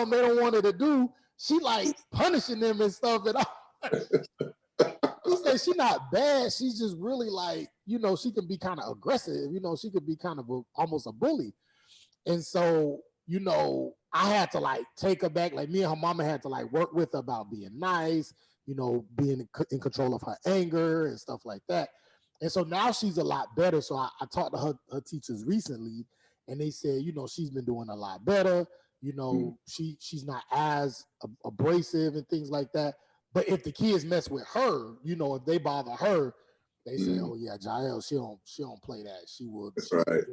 S5: they don't want her to do, she like punishing them and stuff. And he said she's not bad. She's just really like, she can be kind of aggressive. She could be kind of almost a bully. And so, I had to like take her back. Like me and her mama had to like work with her about being nice, being in control of her anger and stuff like that. And so now she's a lot better. So I talked to her teachers recently, and they said, you know, she's been doing a lot better. You know, she's not as abrasive and things like that. But if the kids mess with her, you know, if they bother her, they say, "Oh yeah, Jael, she don't play that. She will."
S6: That's right.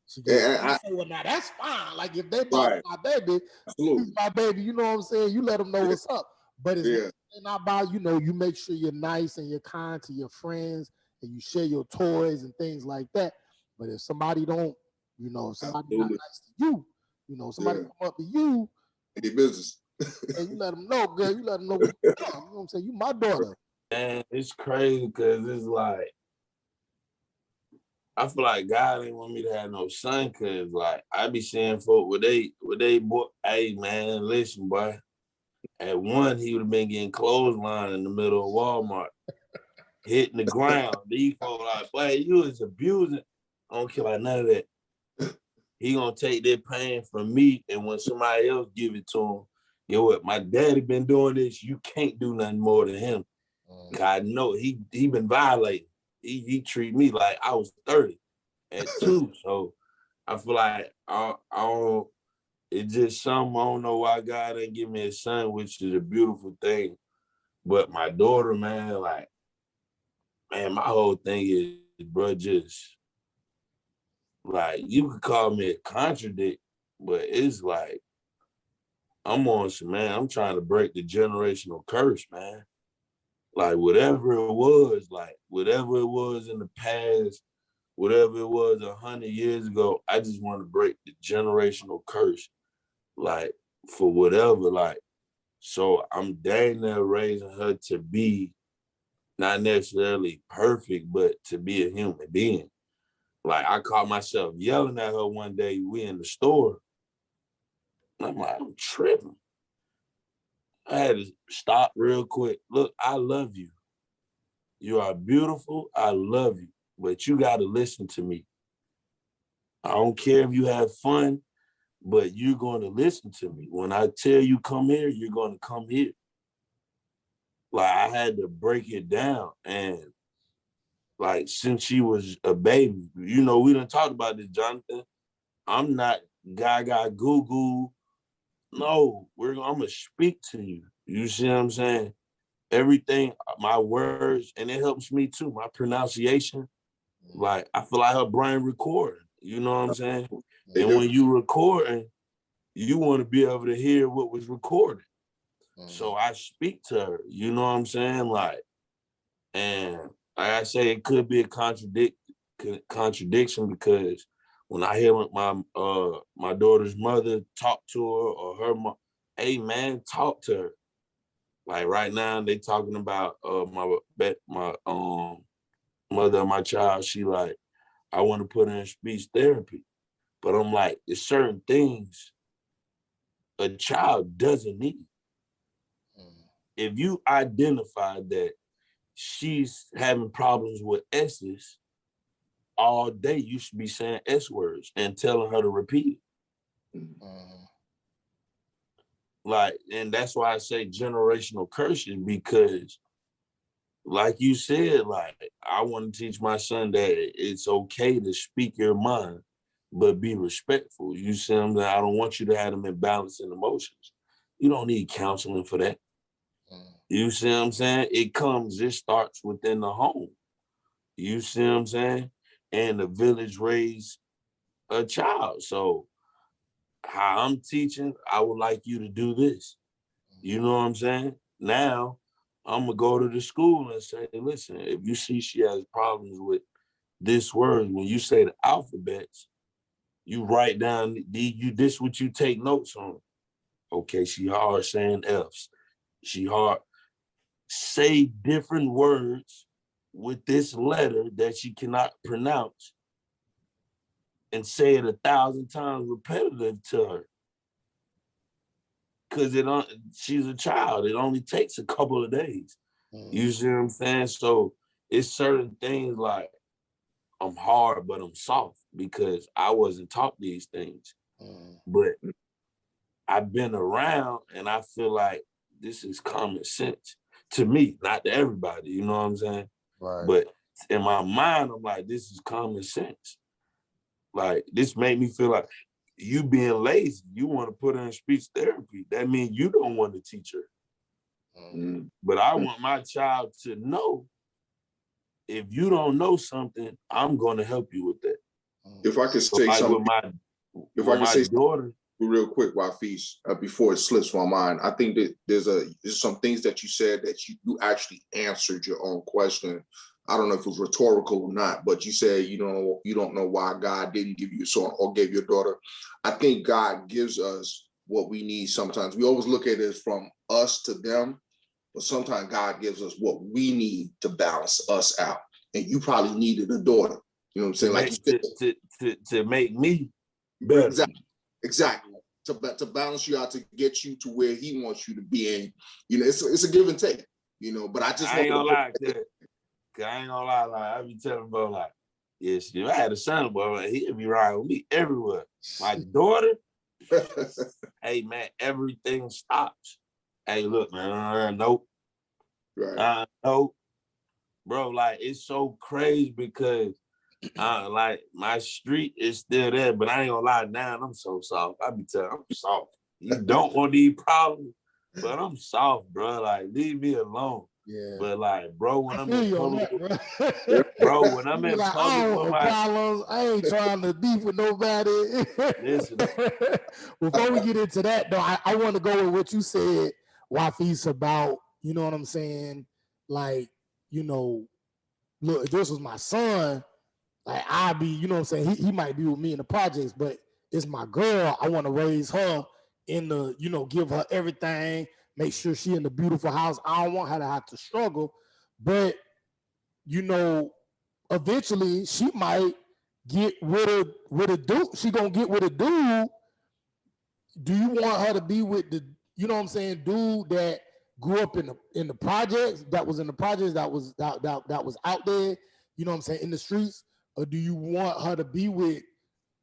S5: She
S6: And
S5: I say, well, now that's fine. Like if they
S6: Right.
S5: bother my baby,
S6: Absolutely.
S5: she's my baby. You know what I'm saying? You let them know what's up. But it's
S6: Yeah.
S5: not about, you know, you make sure you're nice and you're kind to your friends and you share your toys and things like that. But if somebody don't, you know, if somebody not
S6: Absolutely.
S5: nice to you, you know, somebody
S6: Yeah.
S5: come up to you
S6: Any business.
S5: and you let them know, girl, you let them know what you doing. You know what I'm saying? You my daughter.
S4: And it's crazy because it's like, I feel like God ain't want me to have no son, cause like I be seeing folk with they boy, hey man, listen, boy. At one, he would have been getting clothesline in the middle of Walmart, hitting the ground. These folk like, boy, you is abusing. I don't care about none of that. He gonna take that pain from me, and when somebody else give it to him, you know what? My daddy been doing this. You can't do nothing more than him. I know he been violating. He treat me like I was 30 at 2. So I feel like I don't. It's just something. I don't know why God didn't give me a son, which is a beautiful thing. But my daughter, man, like, man, my whole thing is, bro, just like you could call me a contradict, but it's like I'm on some, man. I'm trying to break the generational curse, man. Like whatever it was in the past, whatever it was 100 years ago, I just want to break the generational curse, like for whatever, like. So I'm dang near raising her to be not necessarily perfect, but to be a human being. Like I caught myself yelling at her one day. We in the store. And I'm like, I'm tripping. I had to stop real quick. Look, I love you. You are beautiful. I love you. But you got to listen to me. I don't care if you have fun, but you're going to listen to me. When I tell you come here, you're going to come here. Like I had to break it down. And like since she was a baby, you know, we done talked about this, Jonathan. I'm not gaga goo goo. No, I'm gonna speak to you. You see what I'm saying? Everything, my words, and it helps me too. My pronunciation, like I feel like her brain recording. You know what I'm saying? And when you recording, you want to be able to hear what was recorded. So I speak to her. You know what I'm saying? Like, and like I say, it could be a contradiction because when I hear my daughter's mother talk to her or her mom, hey man, talk to her. Like right now, they talking about my mother of my child. She like, I want to put her in speech therapy, but I'm like, there's certain things a child doesn't need. If you identify that she's having problems with S's all day, you should be saying S words and telling her to repeat it. Like, and that's why I say generational curses, because like you said, like I want to teach my son that it's okay to speak your mind, but be respectful. You see what I'm saying? I don't want you to have them imbalancing emotions. You don't need counseling for that. You see what I'm saying? It starts within the home. You see what I'm saying? And the village raised a child. So how I'm teaching, I would like you to do this. You know what I'm saying? Now, I'm going to go to the school and say, listen, if you see she has problems with this word, when you say the alphabets, you write down, this what you take notes on. Okay, she hard saying F's. She hard. Say different words with this letter that she cannot pronounce and say it 1,000 times repetitive to her. Because she's a child. It only takes a couple of days. You see what I'm saying? So it's certain things like I'm hard, but I'm soft because I wasn't taught these things. But I've been around and I feel like this is common sense to me, not to everybody, you know what I'm saying?
S5: Right.
S4: But in my mind, I'm like, this is common sense. Like, this made me feel like you being lazy. You want to put her in speech therapy. That means you don't want to teach her. But I want my child to know, if you don't know something, I'm going to help you with that.
S6: If I could
S4: So
S6: say
S4: like
S6: something,
S4: with my daughter,
S6: real quick, Wafis, before it slips my mind, I think that there's some things that you said that you actually answered your own question. I don't know if it was rhetorical or not, but you said you don't know why God didn't give you a son or gave your daughter. I think God gives us what we need sometimes. We always look at it as from us to them, but sometimes God gives us what we need to balance us out. And you probably needed a daughter. You know what I'm saying? Like you said,
S4: to make me better.
S6: Exactly. To balance you out, to get you to where he wants you to be in. You know, it's a give and take, you know, but I
S4: ain't gonna lie, I ain't gonna lie, like I be telling bro, like, yeah, if I had a son, bro, he'd be riding with me everywhere. My daughter, hey man, everything stops. Hey, look, man, nope.
S6: Right.
S4: Nope. Bro, like, it's so crazy because like, my street is still there, but I ain't gonna lie, now I'm so soft. I be telling, I'm soft. You don't want these problems, but I'm soft, bro. Like, leave me alone.
S5: Yeah.
S4: But like, bro, when I'm in public,
S5: bro,
S4: when I'm
S5: you
S4: in
S5: like,
S4: public
S5: I don't
S4: with
S5: want
S4: my
S5: problems. I ain't trying to beef with nobody.
S4: listen.
S5: Before we get into that, though, I want to go with what you said, Wafis, about, you know what I'm saying? Like, you know, look, if this was my son, like, I'd be, you know what I'm saying? He might be with me in the projects, but it's my girl. I want to raise her in the, you know, give her everything, make sure she in the beautiful house. I don't want her to have to struggle, but, you know, eventually she might get with a dude. She gonna get with a dude. Do you want her to be with the, you know what I'm saying, dude that grew up in the projects, that was in the projects, that was out there, you know what I'm saying, in the streets? Or do you want her to be with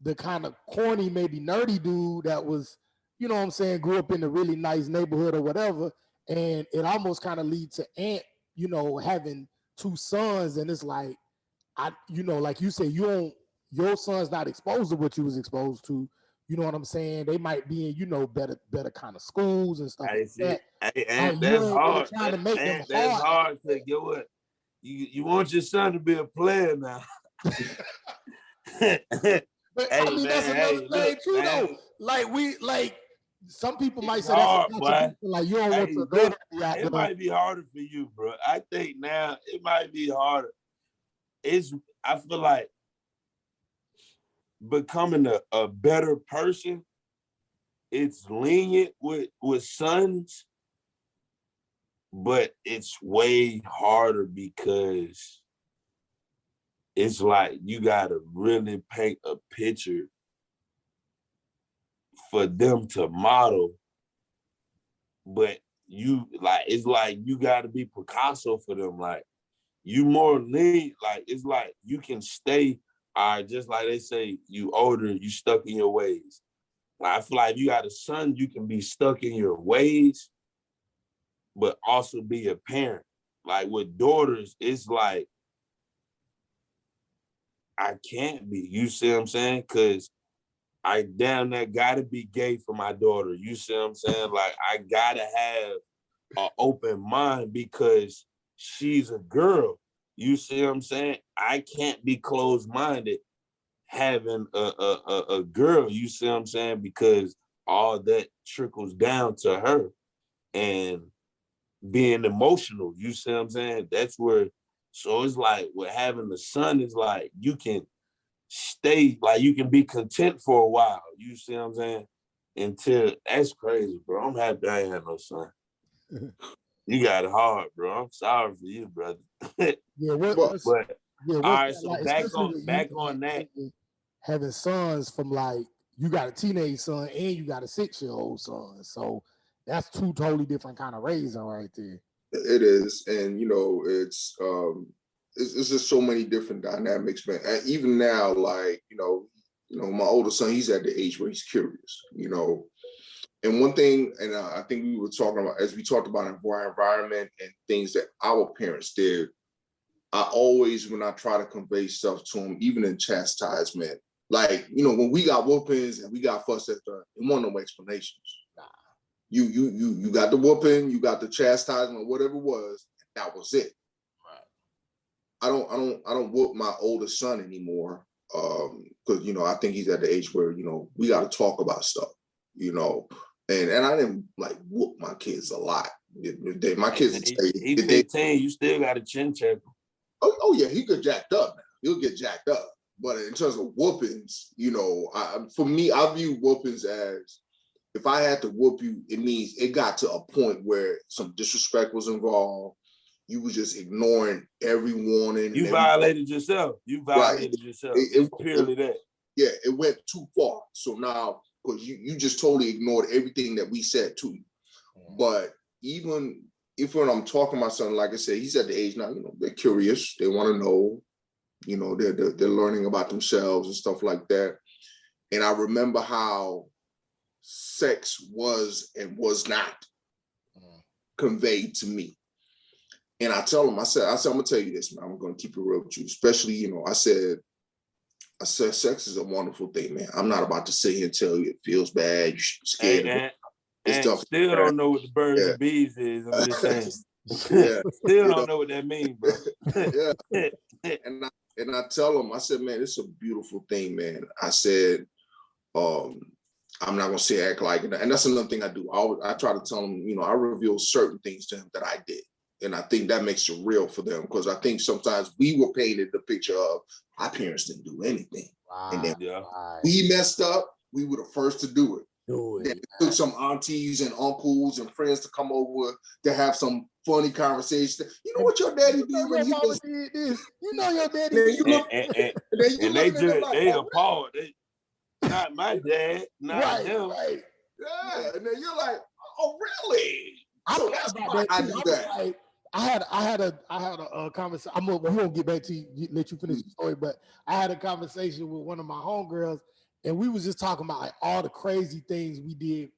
S5: the kind of corny, maybe nerdy dude that was, you know what I'm saying, grew up in a really nice neighborhood or whatever? And it almost kind of leads to Ant, you know, having two sons, and it's like, you know, like you say, your son's not exposed to what you was exposed to. You know what I'm saying? They might be in, you know, better kind of schools and stuff like that.
S4: And that's hard.
S5: Trying to make them
S4: That's
S5: hard.
S4: hard to get what you want your son to be a player now.
S5: But
S4: hey,
S5: I mean,
S4: man,
S5: that's another thing too,
S4: man.
S5: though. Some people might say
S4: hard,
S5: that's a bunch of people, like, you don't want your daughter to be out there.
S4: It might be harder for you, bro. I think now it might be harder. I feel like becoming a better person, it's lenient with sons, but it's way harder because it's like you gotta really paint a picture for them to model. But it's like you gotta be Picasso for them. Like, you more lean, like, it's like you can stay, just like they say, you older, you stuck in your ways. Like, I feel like if you got a son, you can be stuck in your ways, but also be a parent. Like, with daughters, it's like, I can't be, you see what I'm saying? Because I damn near gotta be gay for my daughter. You see what I'm saying? Like, I gotta have an open mind because she's a girl. You see what I'm saying? I can't be closed-minded having a girl. You see what I'm saying? Because all that trickles down to her and being emotional. You see what I'm saying? That's where, so it's like with having a son is like you can stay, like you can be content for a while. You see what I'm saying? Until, that's crazy, bro. I'm happy I ain't had no son. You got it hard, bro. I'm sorry for you, brother. All right, so
S5: like,
S4: back on that.
S5: Having sons from, like, you got a teenage son and you got a 6-year-old son. So that's two totally different kind of raising right there.
S6: It is. And, you know, it's just so many different dynamics, man. And even now, like, you know, my older son, he's at the age where he's curious, you know. And one thing, and I think we were talking about, as we talked about our environment and things that our parents did, I always, when I try to convey stuff to them, even in chastisement, Like, you know, when we got whoopings and we got fussed at, it wasn't no explanations.
S5: Nah.
S6: You got the whooping, you got the chastisement, whatever it was, that was it. Right. I don't whoop my oldest son anymore. Because, you know, I think he's at the age where, you know, we got to talk about stuff, you know, and I didn't like whoop my kids a lot. My kids,
S4: he's 15, you still got a chin check.
S6: Oh yeah, he get jacked up now. He'll get jacked up. But in terms of whoopings, you know, for me, I view whoopings as, if I had to whoop you, it means it got to a point where some disrespect was involved. You was just ignoring every warning.
S4: You violated yourself. You violated yourself. It's purely that.
S6: Yeah, it went too far. So now, because you just totally ignored everything that we said to you. But even if when I'm talking to my son, like I said, he's at the age now, you know, they're curious. They want to know, you know, they're learning about themselves and stuff like that. And I remember how sex was and was not conveyed to me. And I tell him, I said, I'm gonna tell you this, man. I'm gonna keep it real with you. Especially, you know, I said, sex is a wonderful thing, man. I'm not about to sit here and tell you it feels bad. You should be scared.
S4: And still don't know what the birds and bees is. I'm just saying. Still don't know what that means, bro.
S6: And I tell him, I said, man, it's a beautiful thing, man. I said, I'm not gonna say act like it. And that's another thing I do. I try to tell him, you know, I reveal certain things to him that I did. And I think that makes it real for them, because I think sometimes we were painted the picture of our parents didn't do anything. And then we messed up, we were the first to do it. Then it took some aunties and uncles and friends to come over to have some funny conversation. You know what your daddy did when he was
S5: did this? You know your daddy
S6: did.
S4: And they appalled. Not my dad, not him.
S5: Right.
S6: Yeah, and then you're like, oh, really? So that's why I do that.
S5: Like, I had a conversation. We won't get back to you, let you finish the story, but I had a conversation with one of my homegirls, and we was just talking about like all the crazy things we did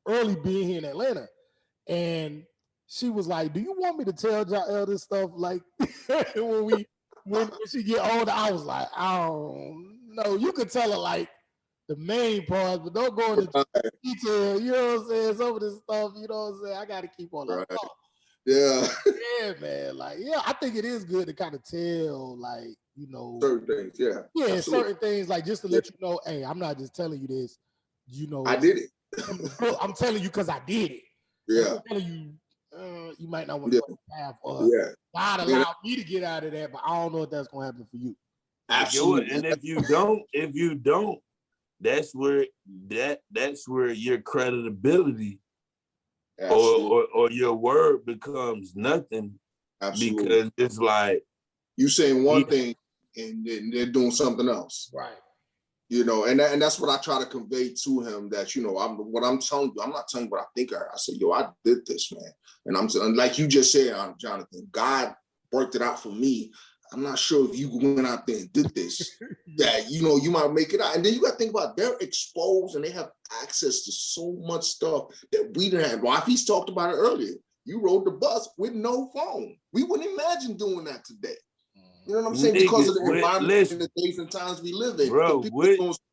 S5: early being here in Atlanta. And she was like, "Do you want me to tell y'all this stuff?" Like when she get older, I was like, "I don't know." You could tell her like the main parts, but don't go into detail. You know what I'm saying? Some of this stuff, you know what I'm saying? I got to keep on that.
S6: Yeah.
S5: Yeah, man. Like, yeah, I think it is good to kind of tell, like, you know,
S6: certain things. Yeah.
S5: Yeah,
S6: absolutely.
S5: certain things, like just to let you know, hey, I'm not just telling you this. You know,
S6: I did it.
S5: I'm telling you because I did it.
S6: Yeah.
S5: I'm telling you, you might not want to go half. God allowed me to get out of that, but I don't know if that's gonna happen for you.
S6: Absolutely.
S4: And if you don't, that's where your credibility or your word becomes nothing.
S6: Absolutely.
S4: Because it's like
S6: you saying one thing and they're doing something else.
S5: Right.
S6: You know, and that's what I try to convey to him, that, you know, I'm telling you, I'm not telling you what I think. I said, yo, I did this, man. And I'm saying, like you just said, Jonathan, God worked it out for me. I'm not sure if you went out there and did this, that, you know, you might make it out. And then you got to think about, they're exposed and they have access to so much stuff that we didn't have. He's talked about it earlier. You rode the bus with no phone. We wouldn't imagine doing that today. You know what I'm saying? Because of the environment and the days and times we live in.
S4: Bro,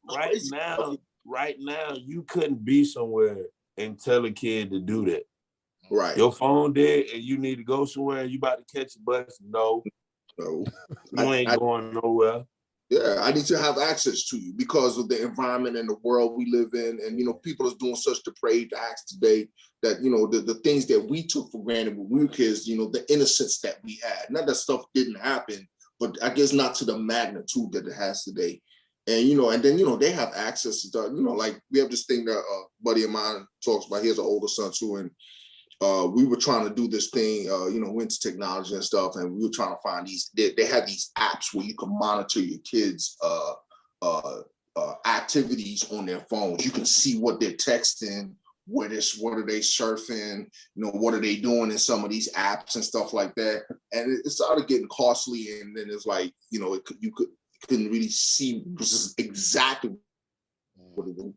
S4: right now, you couldn't be somewhere and tell a kid to do that.
S6: Right.
S4: Your phone dead and you need to go somewhere and you about to catch a bus. No. You ain't going nowhere.
S6: Yeah, I need to have access to you because of the environment and the world we live in. And, you know, people are doing such depraved acts today that, you know, the things that we took for granted when we were kids, you know, the innocence that we had. Not that stuff didn't happen, but I guess not to the magnitude that it has today. And, you know, and then, you know, they have access to, you know, like we have this thing that a buddy of mine talks about. He has an older son too. And we were trying to do this thing, you know, into technology and stuff. And we were trying to find they had these apps where you can monitor your kids' activities on their phones. You can see what they're texting, what are they surfing, you know, what are they doing in some of these apps and stuff like that. And it started getting costly. And then it's like, you know, you couldn't really see exactly what it was.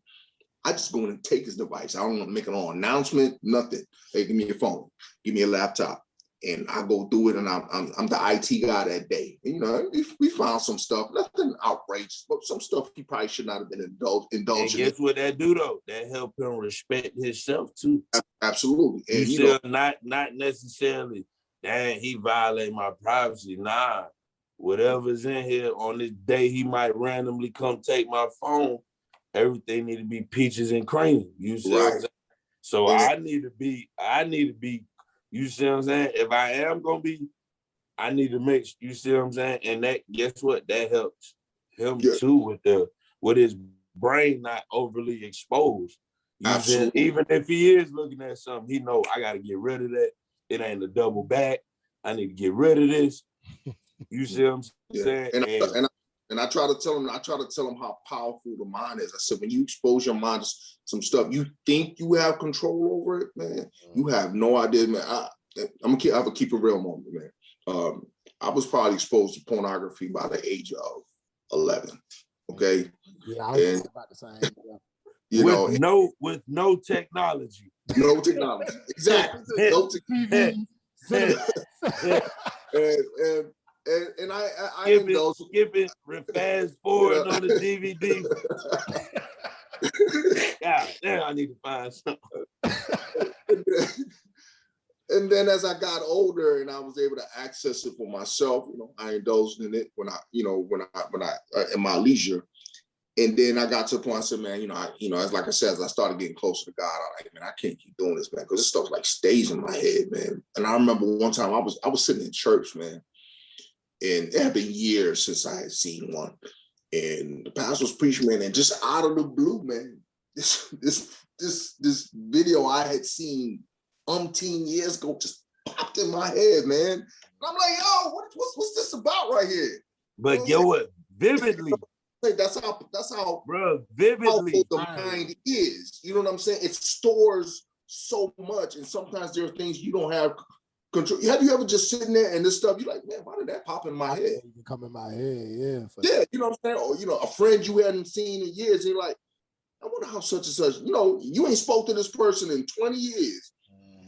S6: I just go in and take his device. I don't want to make an announcement, nothing. Hey, give me your phone. Give me a laptop. and I go through it, and I'm the IT guy that day. And, you know, we found some stuff, nothing outrageous, but some stuff he probably should not have been indulging
S4: And guess what that do though? That help him respect himself too.
S6: Absolutely.
S4: You
S6: And
S4: still not necessarily, dang, he violate my privacy. Nah, whatever's in here on this day, he might randomly come take my phone. Everything need to be peaches and cream. You see what I'm saying? So I need to be, you see what I'm saying? If I am gonna be, I need to make, you see what I'm saying? And that, guess what? That helps him too with his brain not overly exposed. You see, even if he is looking at something, he know I gotta get rid of that. It ain't a double back. I need to get rid of this. You see what I'm saying?
S6: And I try to tell him how powerful the mind is. I said, when you expose your mind to some stuff you think you have control over it, man, you have no idea, man. I'm gonna keep a real moment, man. I was probably exposed to pornography by the age of 11. Okay.
S5: Yeah, I was about the same.
S6: You know,
S4: with no technology.
S6: No technology. Exactly. No technology. And I
S4: skip it, fast forward on the DVD. God damn, I need to find something.
S6: And then as I got older and I was able to access it for myself, you know, I indulged in it when I in my leisure. And then I got to a point I said, man, as like I said, as I started getting closer to God, I'm like, man, I can't keep doing this, man, because this stuff like stays in my head, man. And I remember one time I was sitting in church, man, and it had been years since I had seen one. And the pastor was preaching, man, and just out of the blue, man, this video I had seen umpteen years ago just popped in my head, man. And I'm like, yo, what's this about right here?
S4: But get what? Vividly.
S6: That's how
S4: bro, vividly
S6: the mind is. You know what I'm saying? It stores so much, and sometimes there are things you don't have control. Have you ever just sitting there and this stuff, you're like, man, why did that pop in my head?
S5: Come in my head, yeah.
S6: Yeah, you know what I'm saying? Or a friend you hadn't seen in years, and you're like, I wonder how such and such, you ain't spoke to this person in 20 years.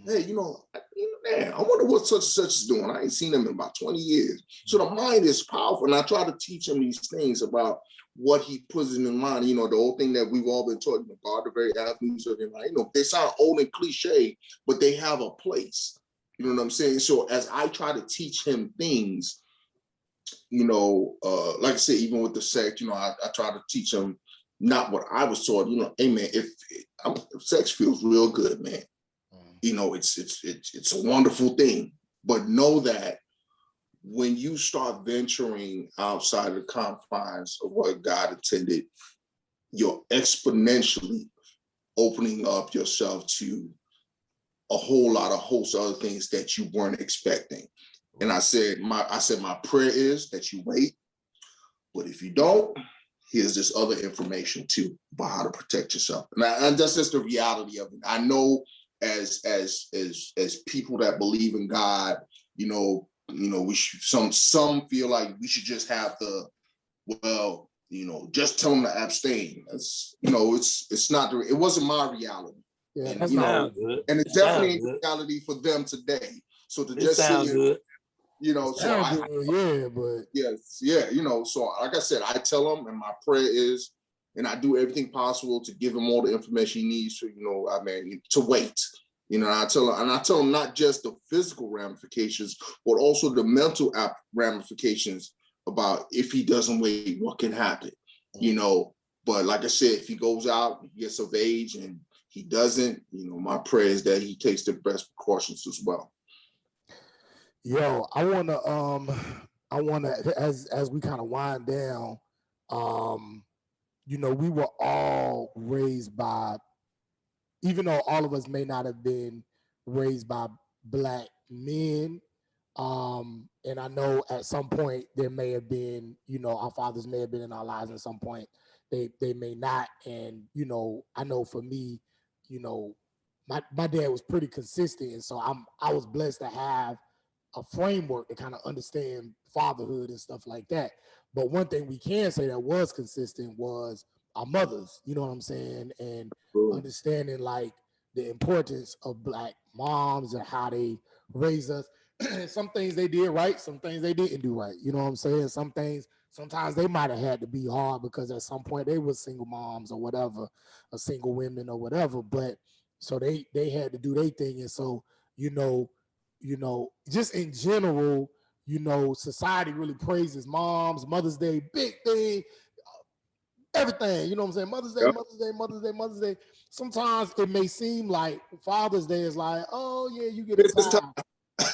S6: Hey, man, I wonder what such and such is doing. I ain't seen them in about 20 years. So the mind is powerful. And I try to teach him these things about what he puts in his mind. The old thing that we've all been taught, God, the very avenues of your mind. They sound old and cliche, but they have a place. You know what I'm saying? So as I try to teach him things, like I said, even with the sex, I try to teach him not what I was taught. Hey man, if sex feels real good, man. It's a wonderful thing, but know that when you start venturing outside the confines of what God intended, you're exponentially opening up yourself to a whole host of other things that you weren't expecting. And I said, my prayer is that you wait, but if you don't, here's this other information too about how to protect yourself. And that's just the reality of it. I know as people that believe in God, we should, some feel like we should just have just tell them to abstain. That's, it's not it wasn't my reality.
S5: Yeah,
S6: and,
S5: good.
S6: And it's definitely a reality for them today. So to just say,
S4: good.
S6: So like I said, I tell them, and my prayer is, and I do everything possible to give him all the information he needs to, to wait. I tell him not just the physical ramifications, but also the mental ramifications about if he doesn't wait, what can happen. But like I said, if he goes out, he gets of age, and he doesn't, my prayer is that he takes the best precautions as well.
S5: Yo, I wanna, as we kind of wind down, we were all raised by, even though all of us may not have been raised by Black men, and I know at some point there may have been, our fathers may have been in our lives at some point. They may not, and I know for me, my dad was pretty consistent, and so I was blessed to have a framework to kind of understand fatherhood and stuff like that. But one thing we can say that was consistent was our mothers, you know what I'm saying? And understanding like the importance of Black moms and how they raise us. some things they did right, some things they didn't do right. You know what I'm saying? Some things sometimes they might have had to be hard because at some point they were single moms or whatever, or single women or whatever. But so they had to do their thing. And so, just in general, society really praises moms, Mother's Day, big thing, everything. You know what I'm saying? Mother's Day,
S6: Yep.
S5: Mother's Day, Mother's Day, Mother's Day. Sometimes it may seem like Father's Day is like, oh yeah, you get a
S6: It's this
S5: time.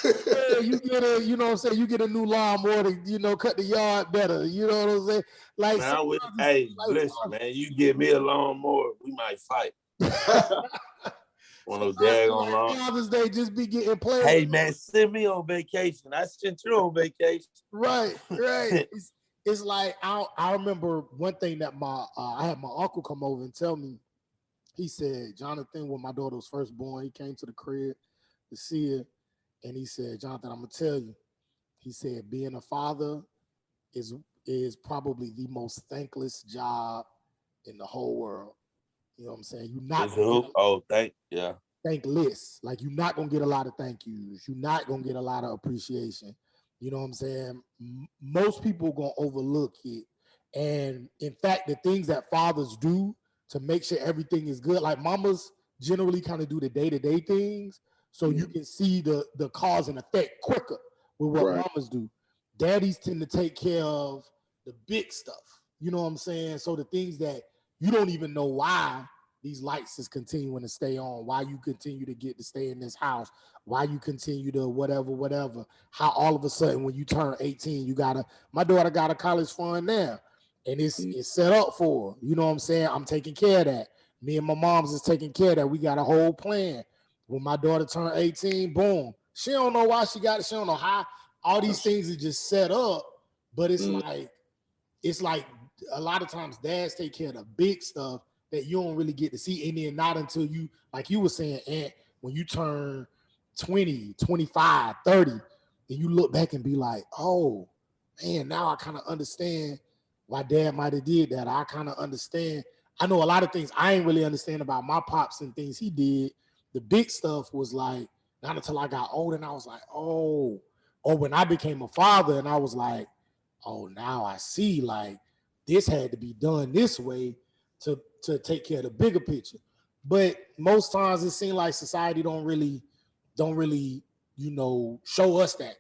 S5: Yeah, you get a, you know what I'm saying? You get a new lawnmower to, cut the yard better. You know what I'm saying? Like,
S4: Man,
S5: sometimes
S4: hey,
S5: like,
S4: listen, man, you give me a lawnmower, we might fight. One of those
S5: sometimes
S4: daggone
S5: like
S4: lawn.
S5: Father's Day just be getting played.
S4: Hey, man, send me on vacation. I sent you on vacation.
S5: Right. It's like I remember one thing that I had my uncle come over and tell me. He said, Jonathan, when my daughter was first born, he came to the crib to see her, and he said, Jonathan, I'm gonna tell you. He said, being a father is probably the most thankless job in the whole world. You know what I'm saying? You're not thankless. Like, you're not gonna get a lot of thank yous. You're not gonna get a lot of appreciation. You know what I'm saying? Most people gonna overlook it. And in fact, the things that fathers do to make sure everything is good, like mamas generally kind of do the day-to-day things, so you can see the cause and effect quicker with what mamas do. Daddies tend to take care of the big stuff. You know what I'm saying? So the things that you don't even know why these lights is continuing to stay on, why you continue to get to stay in this house, why you continue to whatever, how all of a sudden when you turn 18, my daughter got a college fund now, and it's set up for her. You know what I'm saying? I'm taking care of that. Me and my mom's is taking care of that. We got a whole plan. When my daughter turned 18, boom. She don't know why she got it. She don't know how. All these things are just set up, but it's like a lot of times dads take care of the big stuff that you don't really get to see, and then not until you, like you were saying, Aunt, when you turn 20, 25, 30, then you look back and be like, oh, man, now I kind of understand why dad might have did that. I kind of understand. I know a lot of things I ain't really understand about my pops and things he did. The big stuff was like, not until I got older and I was like, oh, or when I became a father and I was like, oh, now I see, like, this had to be done this way to take care of the bigger picture. But most times it seems like society don't really, show us that,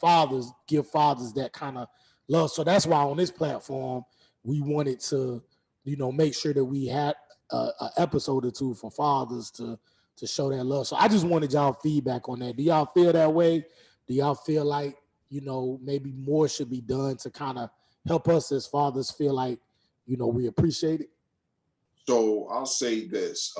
S5: fathers give fathers that kind of love. So that's why on this platform, we wanted to, make sure that we had an episode or two for fathers to show that love. So I just wanted y'all feedback on that. Do y'all feel that way? Do y'all feel like, maybe more should be done to kind of help us as fathers feel like, we appreciate it?
S6: So I'll say this.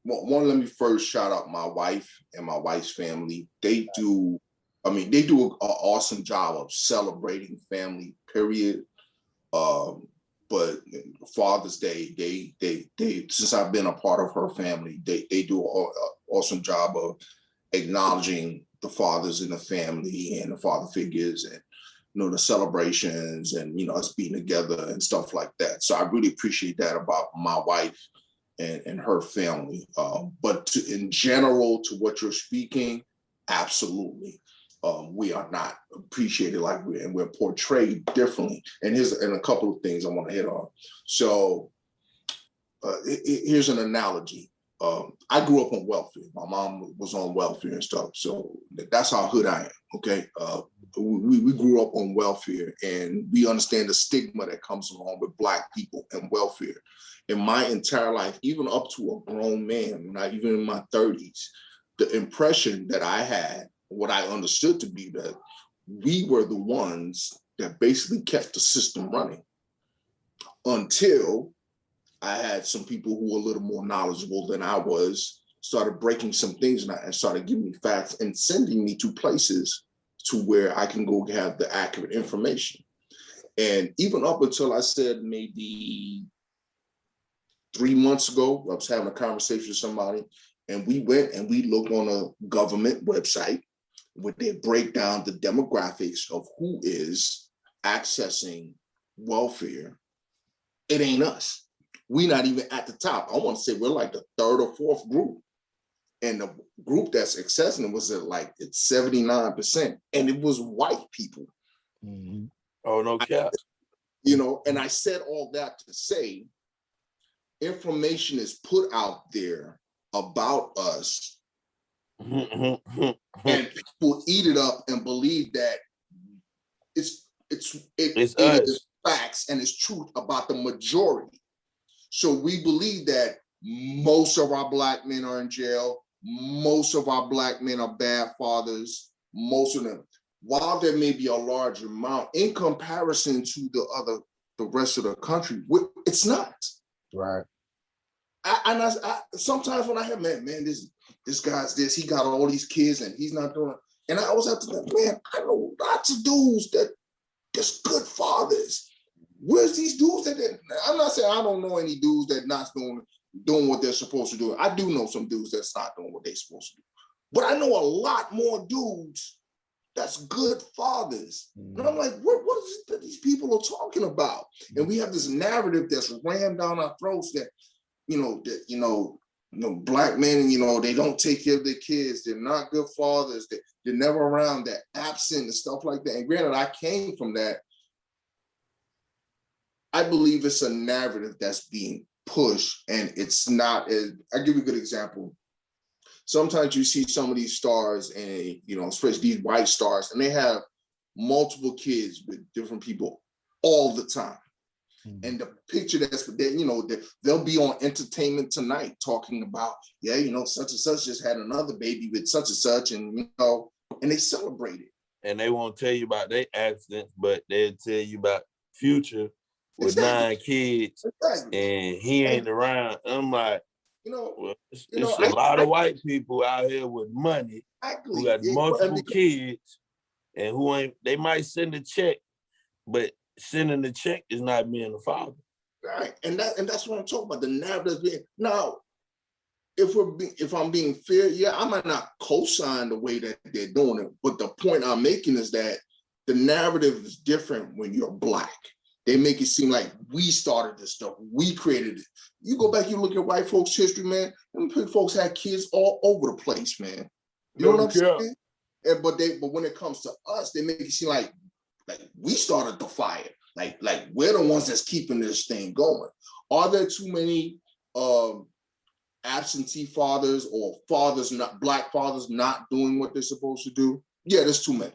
S6: One, let me first shout out my wife and my wife's family. They do an awesome job of celebrating family, period. But Father's Day, they since I've been a part of her family, they do an awesome job of acknowledging the fathers in the family and the father figures, and the celebrations, and us being together and stuff like that. So I really appreciate that about my wife and her family. But in general, to what you're speaking, absolutely. We are not appreciated like we're portrayed differently. And here's a couple of things I want to hit on. So here's an analogy. I grew up on welfare. My mom was on welfare and stuff. So that's how hood I am, okay? We grew up on welfare, and we understand the stigma that comes along with Black people and welfare. In my entire life, even up to a grown man, not even in my 30s, the impression that I had, what I understood to be, that we were the ones that basically kept the system running, until I had some people who were a little more knowledgeable than I was, started breaking some things and started giving me facts and sending me to places to where I can go have the accurate information. And even up until I said maybe 3 months ago, I was having a conversation with somebody, and we went and we looked on a government website where they break down the demographics of who is accessing welfare. It ain't us. We're not even at the top. I want to say we're like the third or fourth group. And the group that's accessing it was at like it's 79%, and it was white people.
S5: Mhm.
S4: Oh, no cap.
S6: You know, and I said all that to say information is put out there about us, and people eat it up and believe that it
S4: It's
S6: is
S4: us.
S6: facts and it's truth about the majority. So we believe that most of our Black men are in jail. Most of our Black men are bad fathers. Most of them, while there may be a large amount in comparison to the rest of the country, it's not.
S5: Right.
S6: I sometimes when I have man, this guy's this, he got all these kids and he's not doing. And I always have to think, man, I know lots of dudes that just good fathers. Where's these dudes I'm not saying I don't know any dudes that not doing what they're supposed to do. I do know some dudes that's not doing what they're supposed to do. But I know a lot more dudes that's good fathers. And I'm like, what is it that these people are talking about? And we have this narrative that's rammed down our throats that, Black men, they don't take care of their kids. They're not good fathers. They're never around. They're absent and stuff like that. And granted, I came from that. I believe it's a narrative that's being pushed, and it's not. I'll give you a good example. Sometimes you see some of these stars, and especially these white stars, and they have multiple kids with different people all the time. And the picture they'll be on Entertainment Tonight talking about, such and such just had another baby with such and such, and and they celebrate it.
S4: And they won't tell you about their accidents, but they'll tell you about Future with 9 kids, and he ain't around. I'm like, it's a lot of white people out here with money who got multiple kids, and they might send a check, but sending the check is not being a father.
S6: Right, and that's what I'm talking about. The narrative being now. If I'm being fair, I might not co-sign the way that they're doing it, but the point I'm making is that the narrative is different when you're Black. They make it seem like we started this stuff, we created it. You go back, you look at white folks' history, man. Them folks had kids all over the place, man. You know what I'm saying? But when it comes to us, they make it seem like we started the fire. Like we're the ones that's keeping this thing going. Are there too many absentee fathers or Black fathers not doing what they're supposed to do? Yeah, there's too many.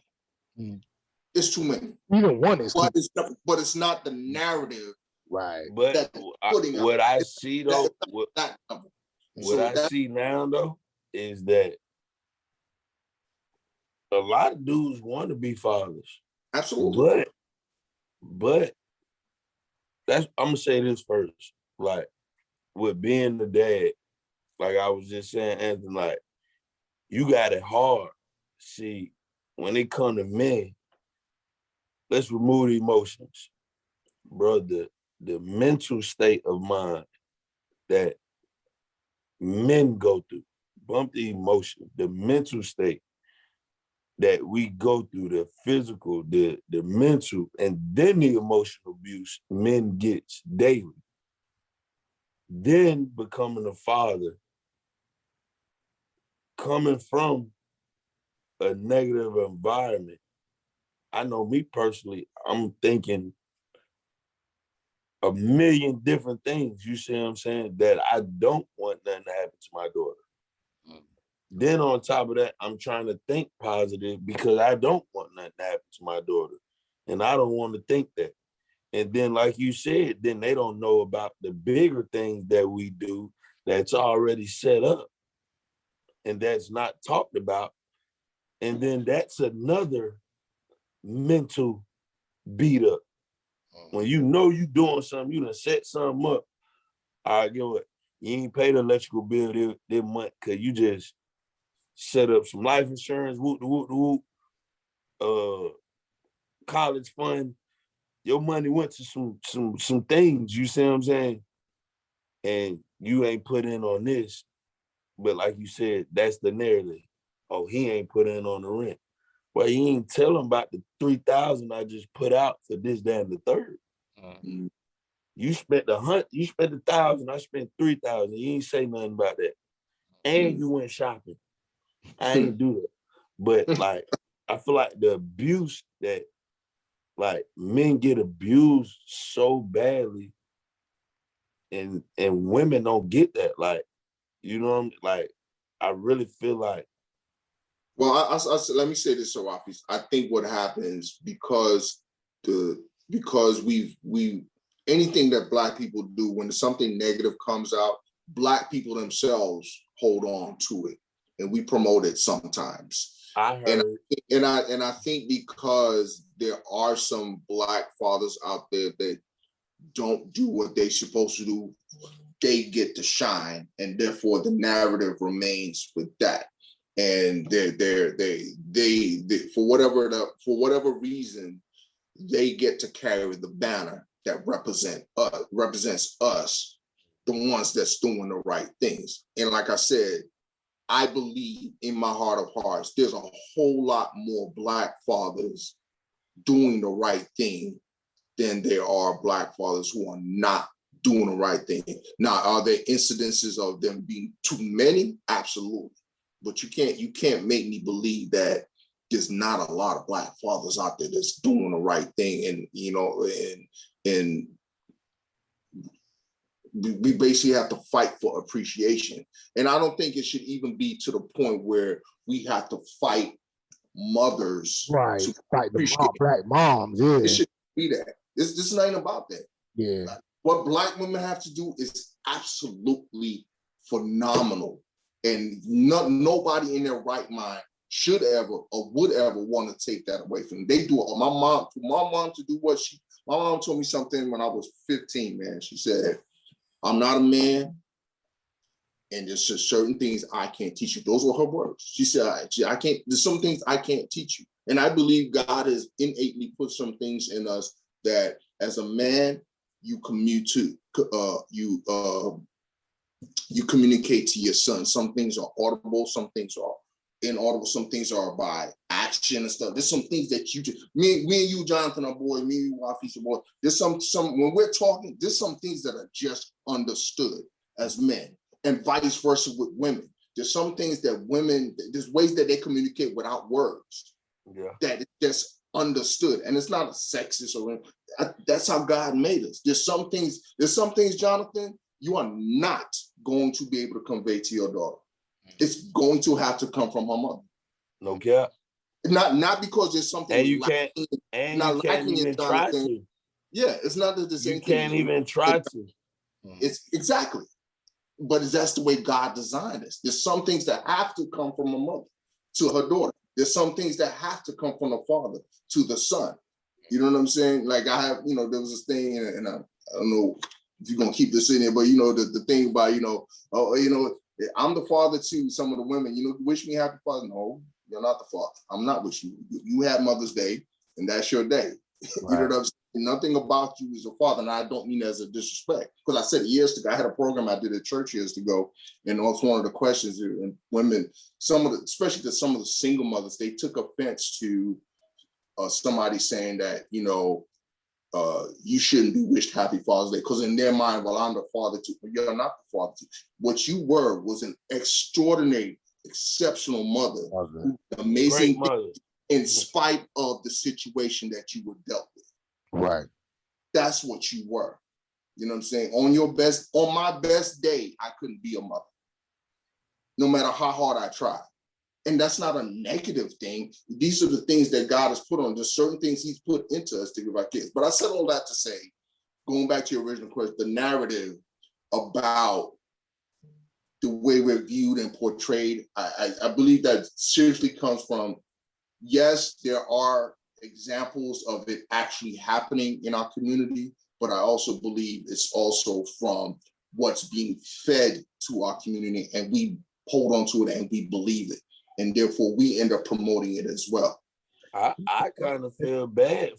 S6: There's too many.
S5: Even one is
S6: but it's not the narrative.
S5: Right.
S4: But what I see though, what I see now though, is that a lot of dudes want to be fathers.
S6: Absolutely.
S4: But I'm gonna say this first. Like with being the dad, like I was just saying, Anthony, like you got it hard. See, when it come to men, let's remove the emotions, bro. The mental state of mind that men go through, bump the emotion, the mental state that we go through, the physical, the mental, and then the emotional abuse men gets daily. Then becoming a father, coming from a negative environment. I know me personally, I'm thinking a million different things, you see what I'm saying, that I don't want nothing to happen to my daughter. Then on top of that, I'm trying to think positive because I don't want nothing to happen to my daughter. And I don't want to think that. And then like you said, then they don't know about the bigger things that we do that's already set up and that's not talked about. And then that's another mental beat up. When you know you doing something, you done set something up. All right, get what? You ain't paid the electrical bill this month because you just set up some life insurance, college fund. Your money went to some things, you see what I'm saying? And you ain't put in on this. But like you said, that's the narrative. Oh, he ain't put in on the rent. Well, you ain't tell him about the $3,000 I just put out for this, that, and the third. You spent $1,000, I spent $3,000. You ain't say nothing about that. and you went shopping. I ain't do that. But like, I feel like the abuse that like men get abused so badly, and women don't get that. Like, you know what I'm like, I really feel like.
S6: Well, let me say this, Sarafi. I think what happens because we anything that Black people do, when something negative comes out, Black people themselves hold on to it, and we promote it sometimes.
S4: I heard.
S6: And I think because there are some Black fathers out there that don't do what they're supposed to do, they get to shine, and therefore the narrative remains with that. And they for whatever reason, they get to carry the banner that represents us, the ones that's doing the right things. And like I said, I believe in my heart of hearts, there's a whole lot more Black fathers doing the right thing than there are Black fathers who are not doing the right thing. Now, are there incidences of them being too many? Absolutely. But you can't make me believe that there's not a lot of Black fathers out there that's doing the right thing. And, you know, and we basically have to fight for appreciation. And I don't think it should even be to the point where we have to fight mothers.
S5: Right.
S6: To
S5: Fight the
S6: appreciate.
S5: Black moms. Yeah.
S6: It should be that. This is not about that.
S5: Yeah.
S6: What Black women have to do is absolutely phenomenal. And nobody in their right mind should ever or would ever want to take that away from them. They do it. My mom to do what my mom told me something when I was 15, man. She said, I'm not a man, and there's just certain things I can't teach you. Those were her words. She said, I can't, there's some things I can't teach you. And I believe God has innately put some things in us that as a man, you communicate to your son. Some things are audible, some things are inaudible, some things are by action and stuff. There's some things that you just, me and you, Jonathan, our boy, me and you, Wafi's boy. There's some when we're talking, there's some things that are just understood as men, and vice versa with women. There's some things that women, there's ways that they communicate without words. Yeah. That is just understood, and it's not a sexist or that's how God made us. There's some things, Jonathan, you are not going to be able to convey to your daughter. It's going to have to come from her mother.
S4: No cap.
S6: Not because there's something
S4: and you can't even try to.
S6: Yeah, it's not the same
S4: you
S6: thing.
S4: You can't even try to.
S6: It's exactly. But that's the way God designed us. There's some things that have to come from a mother to her daughter. There's some things that have to come from the father to the son. You know what I'm saying? Like I have, there was this thing, and I don't know if you're gonna keep this in there, but the thing about, I'm the father to some of the women, wish me happy Father. No, you're not the father. I'm not wishing you. You had Mother's Day, and that's your day. Right. You know what I'm saying? Nothing about you is a father, and I don't mean as a disrespect. Because I said years ago, I had a program I did at church years ago, and that's one of the questions. And women, especially some of the single mothers, they took offense to somebody saying that you shouldn't be wished happy Father's Day, because in their mind, well, I'm the father too. You're not the father too. What you were was an extraordinary, exceptional mother, amazing mother, in spite of the situation that you were dealt with.
S5: Right.
S6: That's what you were. You know what I'm saying? On my best day, I couldn't be a mother, no matter how hard I tried. And that's not a negative thing. These are the things that God has put on. There's certain things he's put into us to give our kids. But I said all that to say, going back to your original question, the narrative about the way we're viewed and portrayed, I believe that seriously comes from, yes, there are examples of it actually happening in our community, but I also believe it's also from what's being fed to our community, and we hold on to it and we believe it. And therefore we end up promoting it as well.
S4: I kind of feel bad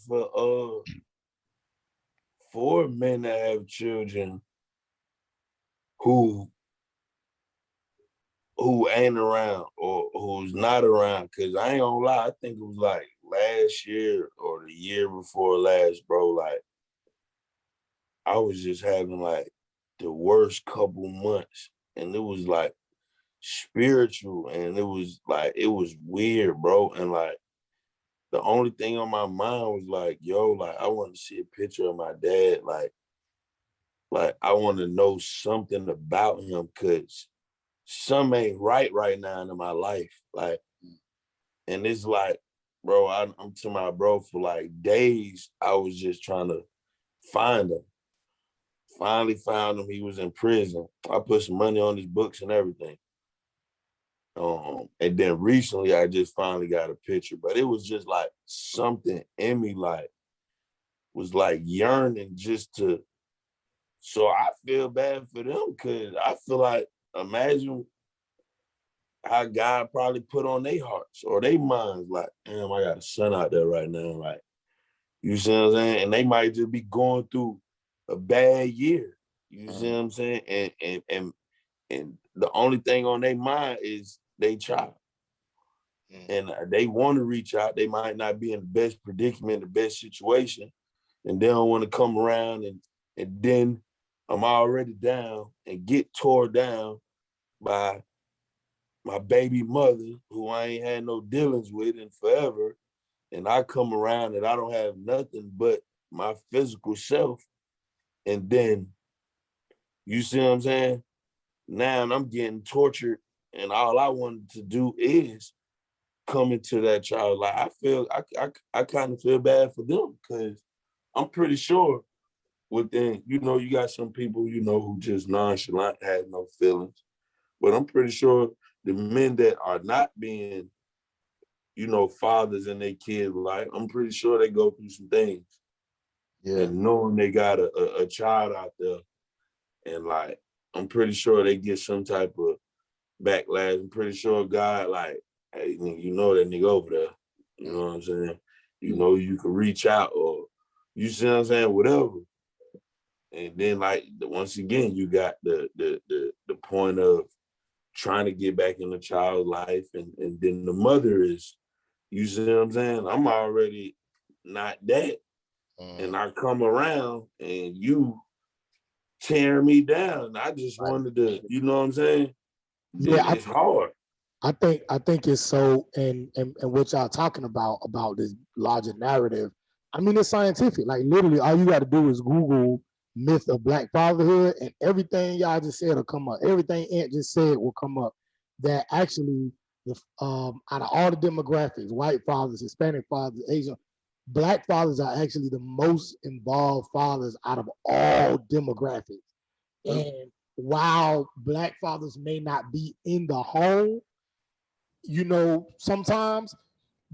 S4: for men that have children who ain't around or who's not around. Cause I ain't gonna lie, I think it was like last year or the year before last, bro. Like I was just having like the worst couple months, and it was like spiritual, and it was weird, bro. And like the only thing on my mind was like, yo, like I want to see a picture of my dad, like I want to know something about him, because something ain't right now in my life. Like, and it's like, bro, I'm to my bro for like days. I was just trying to find him. Finally found him. He was in prison. I put some money on his books and everything. And then recently I just finally got a picture, but it was just like something in me like was like yearning just to. So I feel bad for them, because I feel like, imagine how God probably put on their hearts or their minds, like, damn, I got a son out there right now, like, you see what I'm saying? And they might just be going through a bad year. You see what I'm saying? And the only thing on their mind is they child. And they want to reach out. They might not be in the best predicament, the best situation, and they don't want to come around, and then I'm already down and get tore down by my baby mother, who I ain't had no dealings with in forever. And I come around and I don't have nothing but my physical self. And then, you see what I'm saying? Now I'm getting tortured, and all I wanted to do is come into that child. Like, I kind of feel bad for them, because I'm pretty sure within, you got some people, who just nonchalant, had no feelings. But I'm pretty sure the men that are not being, fathers in their kids' life, I'm pretty sure they go through some things. Yeah. And knowing they got a child out there, and like, I'm pretty sure they get some type of backlash. I'm pretty sure God, like, hey, that nigga over there. You know what I'm saying? You can reach out, or you see what I'm saying, whatever. And then, like, once again, you got the point of trying to get back in the child's life, and then the mother is, you see what I'm saying? I'm already not that. And I come around and you tear me down. I just wanted to, you know what I'm saying?
S5: Yeah,
S4: it's hard.
S5: I think it's so, and what y'all talking about this larger narrative. I mean, it's scientific. Like, literally, all you got to do is Google myth of Black fatherhood, and everything y'all just said will come up. Everything Ant just said will come up. That actually, out of all the demographics, white fathers, Hispanic fathers, Asian, Black fathers are actually the most involved fathers out of all demographics. And while Black fathers may not be in the home, sometimes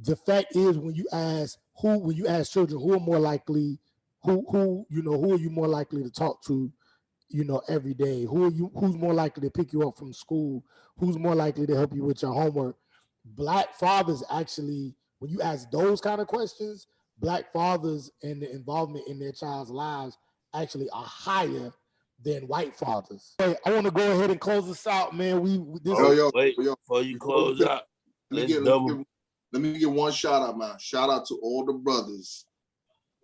S5: the fact is, when you ask children who are more likely, who are you more likely to talk to, every day? Who's more likely to pick you up from school? Who's more likely to help you with your homework? Black fathers actually, when you ask those kind of questions, Black fathers and the involvement in their child's lives actually are higher than white fathers. Hey, I want to go ahead and close this out, man.
S4: Wait, before you close out,
S6: let me get one shout out, man. Shout out to all the brothers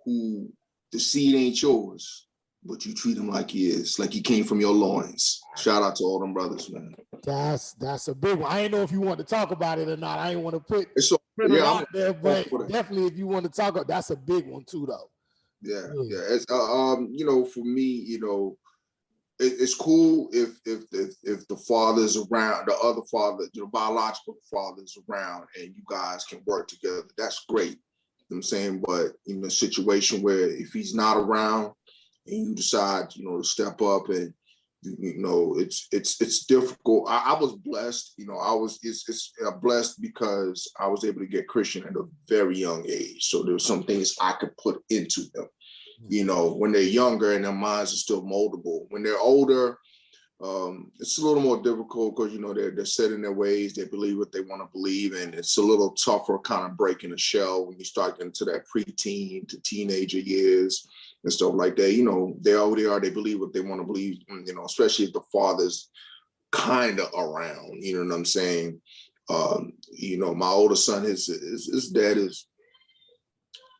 S6: who the seed ain't yours, but you treat him like he is, like he came from your loins. Shout out to all them brothers, man.
S5: That's a big one. I didn't know if you want to talk about it or not. I didn't want to put it out there, but definitely if you want to talk about, that's a big one too, though.
S6: Yeah. It's for me, it's cool if the father's around, the other father, biological father's around, and you guys can work together. That's great. You know what I'm saying? But in a situation where if he's not around and you decide, to step up, and it's difficult. I was blessed, it's blessed because I was able to get Christian at a very young age. So there were some things I could put into them. When they're younger and their minds are still moldable. When they're older, it's a little more difficult because, they're set in their ways. They believe what they want to believe. And it's a little tougher kind of breaking the shell when you start getting to that preteen to teenager years and stuff like that. They already are. They believe what they want to believe, especially if the father's kind of around. You know what I'm saying? My older son, his dad is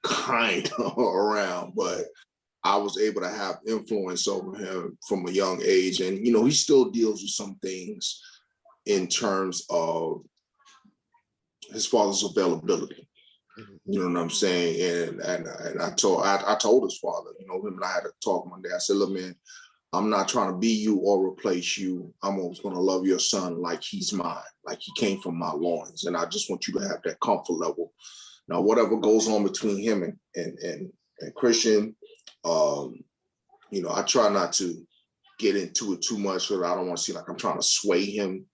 S6: kind of around, but I was able to have influence over him from a young age. And, he still deals with some things in terms of his father's availability. You know what I'm saying? And I told his father, you know, him and I had a talk one day. I said, look, man, I'm not trying to be you or replace you. I'm always going to love your son like he's mine, like he came from my loins. And I just want you to have that comfort level. Now, whatever goes on between him and Christian, you know, I try not to get into it too much so that I don't want to seem like I'm trying to sway him.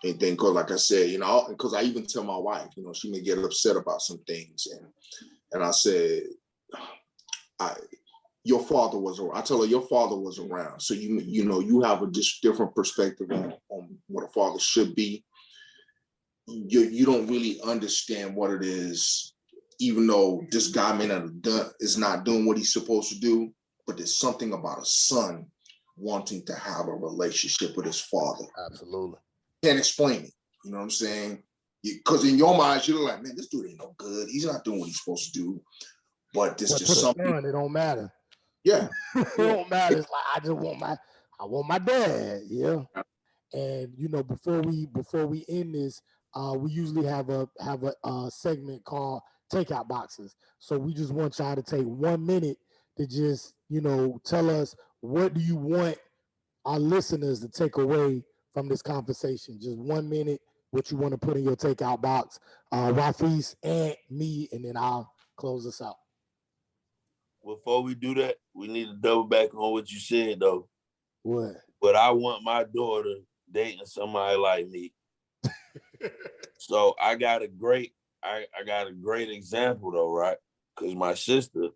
S6: Anything, because like I said, you know, because I even tell my wife, you know, she may get upset about some things. And I said, your father was around. I tell her, your father was around. So, you know, you have a different perspective on what a father should be. You don't really understand what it is, even though this guy may not have done, is not doing what he's supposed to do, but there's something about a son wanting to have a relationship with his father.
S5: Absolutely.
S6: Can't explain it. You know what I'm saying? Because in your mind, you're like, man, this dude ain't no good. He's not doing what he's supposed to do. But there's just something.
S5: Son, it don't matter.
S6: Yeah.
S5: It don't matter. It's like I want my dad. Yeah. And you know, before we end this, we usually have a segment called takeout boxes. So we just want y'all to take 1 minute to just, you know, tell us, what do you want our listeners to take away from this conversation? Just 1 minute, what you want to put in your takeout box. Wafis and me, and then I'll close us out.
S4: Before we do that, we need to double back on what you said, though.
S5: What?
S4: But I want my daughter dating somebody like me. So I got a great example, though, right? Because my sister,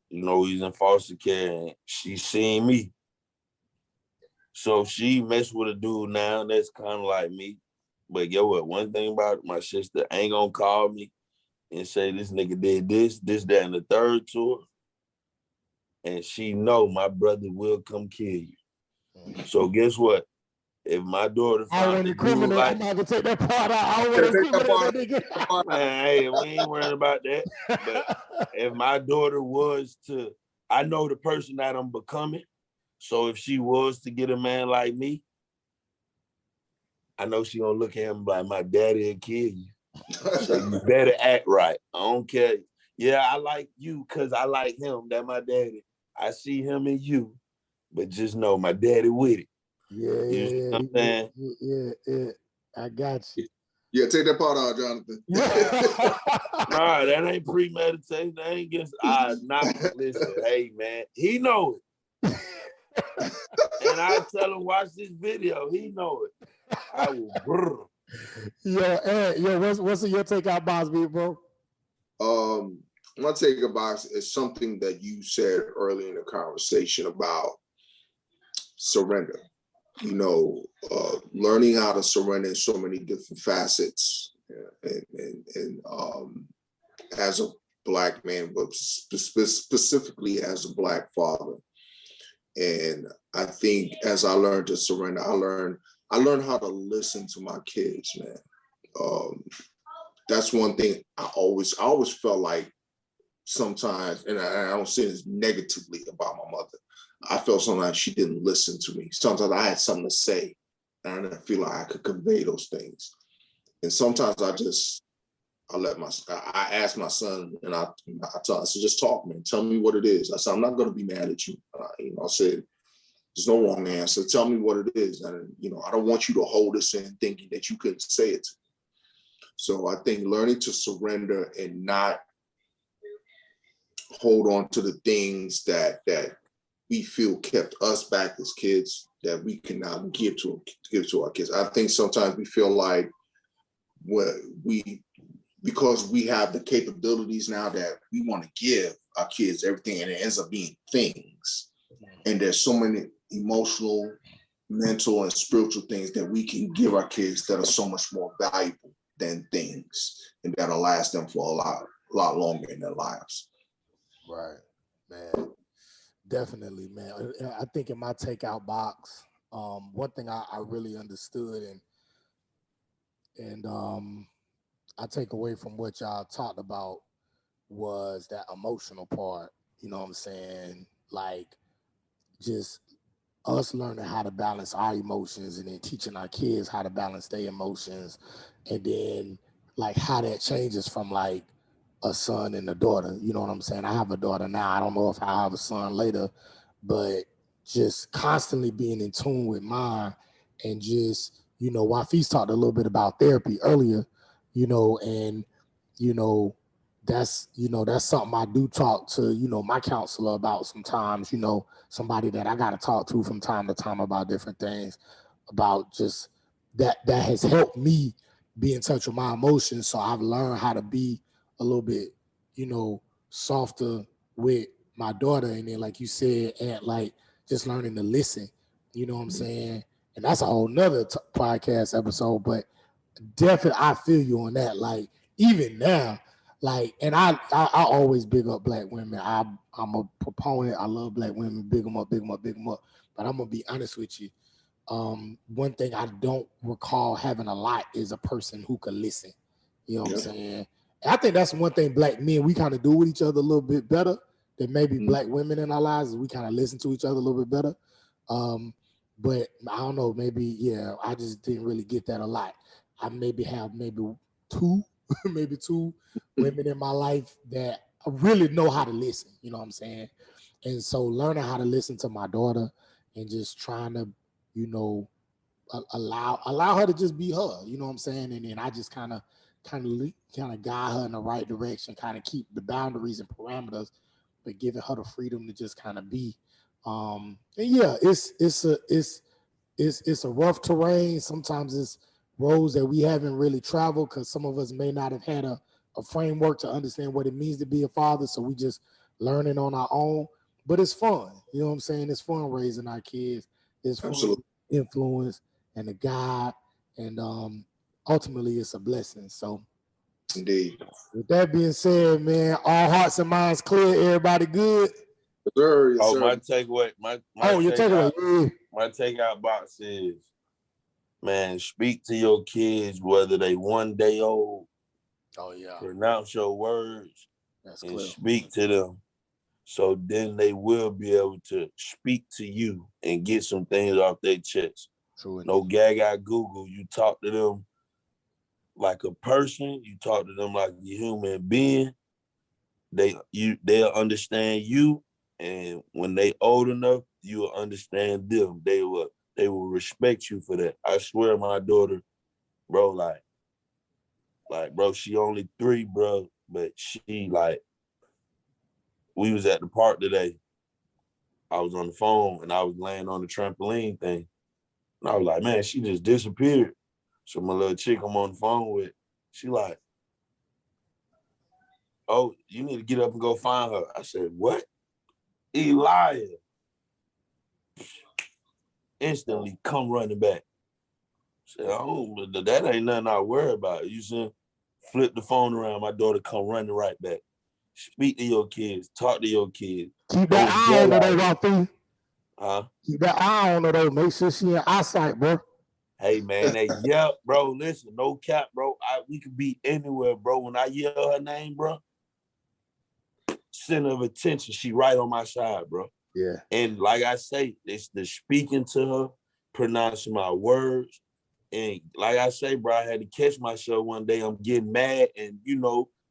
S4: you know, he's in foster care, and she's seen me. So she messed with a dude now that's kind of like me. But get what? One thing about it, my sister ain't gonna call me and say this nigga did this, that, and the third to her. And she know my brother will come kill you. So guess what? If my daughter
S5: I want criminal, like, I'm not gonna take that part out. I want to criminate that nigga.
S4: Man, hey, we ain't worrying about that. But if my daughter was to, I know the person that I'm becoming. So if she was to get a man like me, I know she gonna look at him like, my daddy will kill you. So you better act right. I don't care. Yeah, I like you because I like him. That my daddy. I see him in you, but just know my daddy with it.
S5: Yeah. I got you.
S6: Yeah, take that part out, Jonathan.
S4: Nah, that ain't premeditated. That ain't against listen, hey man, he know it. And I tell him, watch this video. He know it. I will brr.
S5: What's in your takeout box, bro?
S6: My takeout box is something that you said early in the conversation about surrender. You know, learning how to surrender in so many different facets, and as a Black man, but specifically as a Black father. And I think as I learned to surrender, I learned how to listen to my kids, man. That's one thing I always felt like sometimes, and I don't say this negatively about my mother, I felt sometimes she didn't listen to me. Sometimes I had something to say, and I didn't feel like I could convey those things. And sometimes I asked my son, and I said, just talk, man. Tell me what it is. I said, I'm not going to be mad at you. I said, there's no wrong answer. Tell me what it is. And, I don't want you to hold this in thinking that you couldn't say it to me. So I think learning to surrender and not hold on to the things that we feel kept us back as kids that we can now give to our kids. I think sometimes we feel like because we have the capabilities now that we want to give our kids everything, and it ends up being things. And there's so many emotional, mental, and spiritual things that we can give our kids that are so much more valuable than things, and that'll last them for a lot longer in their lives.
S5: Right, man. Definitely, man. I think in my takeout box, one thing I really understood and I take away from what y'all talked about was that emotional part. You know what I'm saying? Like, just us learning how to balance our emotions and then teaching our kids how to balance their emotions, and then like how that changes from like a son and a daughter. You know what I'm saying? I have a daughter now. I don't know if I'll have a son later, but just constantly being in tune with mine, and just, Wafis talked a little bit about therapy earlier, and that's something I do talk to, my counselor about sometimes, somebody that I got to talk to from time to time about different things, about just that has helped me be in touch with my emotions. So I've learned how to be a little bit, softer with my daughter. And then, like you said, and like just learning to listen, you know what I'm saying? And that's a whole nother podcast episode, but definitely I feel you on that. Like even now, like, and I always big up black women. I'm a proponent. I love black women. Big them up, big them up, big them up. But I'm gonna be honest with you. One thing I don't recall having a lot is a person who could listen. You know what I'm saying? And I think that's one thing black men, we kind of do with each other a little bit better than maybe black women in our lives. Is we kind of listen to each other a little bit better. But I don't know, maybe, I just didn't really get that a lot. I maybe have two, maybe two women in my life that really know how to listen, you know what I'm saying? And so learning how to listen to my daughter and just trying to, allow her to just be her, you know what I'm saying? And then I just kind of guide her in the right direction, kind of keep the boundaries and parameters, but giving her the freedom to just kind of be. And yeah, it's a rough terrain. Sometimes it's roads that we haven't really traveled because some of us may not have had a framework to understand what it means to be a father. So we just learning on our own, but it's fun. You know what I'm saying? It's fun raising our kids. It's fun.
S6: Absolutely.
S5: Influence and a guide, and ultimately it's a blessing. So
S6: Indeed.
S5: with that being said, man, all hearts and minds clear. Everybody good?
S6: Yes, sir. Yes,
S4: Oh,
S6: sir.
S4: my takeaway, my
S5: Your takeaway. Yeah.
S4: my takeout box is, man, speak to your kids whether they 1 day old.
S5: Oh yeah.
S4: Pronounce your words.
S5: That's
S4: and
S5: clear.
S4: speak to them. So then they will be able to speak to you and get some things off their chest.
S5: True.
S4: No gaga Google. You talk to them like a person. You talk to them like a human being. They'll understand you, and when they old enough, you will understand them. They will respect you for that. I swear, my daughter, bro, like, bro, she only 3, bro, but she like, we was at the park today. I was on the phone and I was laying on the trampoline thing. And I was like, man, she just disappeared. So my little chick I'm on the phone with, she like, oh, you need to get up and go find her. I said, what? Elijah. Instantly come running back. I said, oh, that ain't nothing I worry about. You see, flip the phone around, my daughter come running right back. Speak to your kids, talk to your kids.
S5: Keep that eye on her though, Rafi.
S4: Huh?
S5: Keep that eye on her though. Make sure she in eyesight, bro.
S4: Hey man, bro. Listen, no cap, bro. We could be anywhere, bro. When I yell her name, bro, center of attention, she right on my side, bro.
S5: Yeah.
S4: And like I say, it's the speaking to her, pronouncing my words. And like I say, bro, I had to catch myself one day. I'm getting mad, and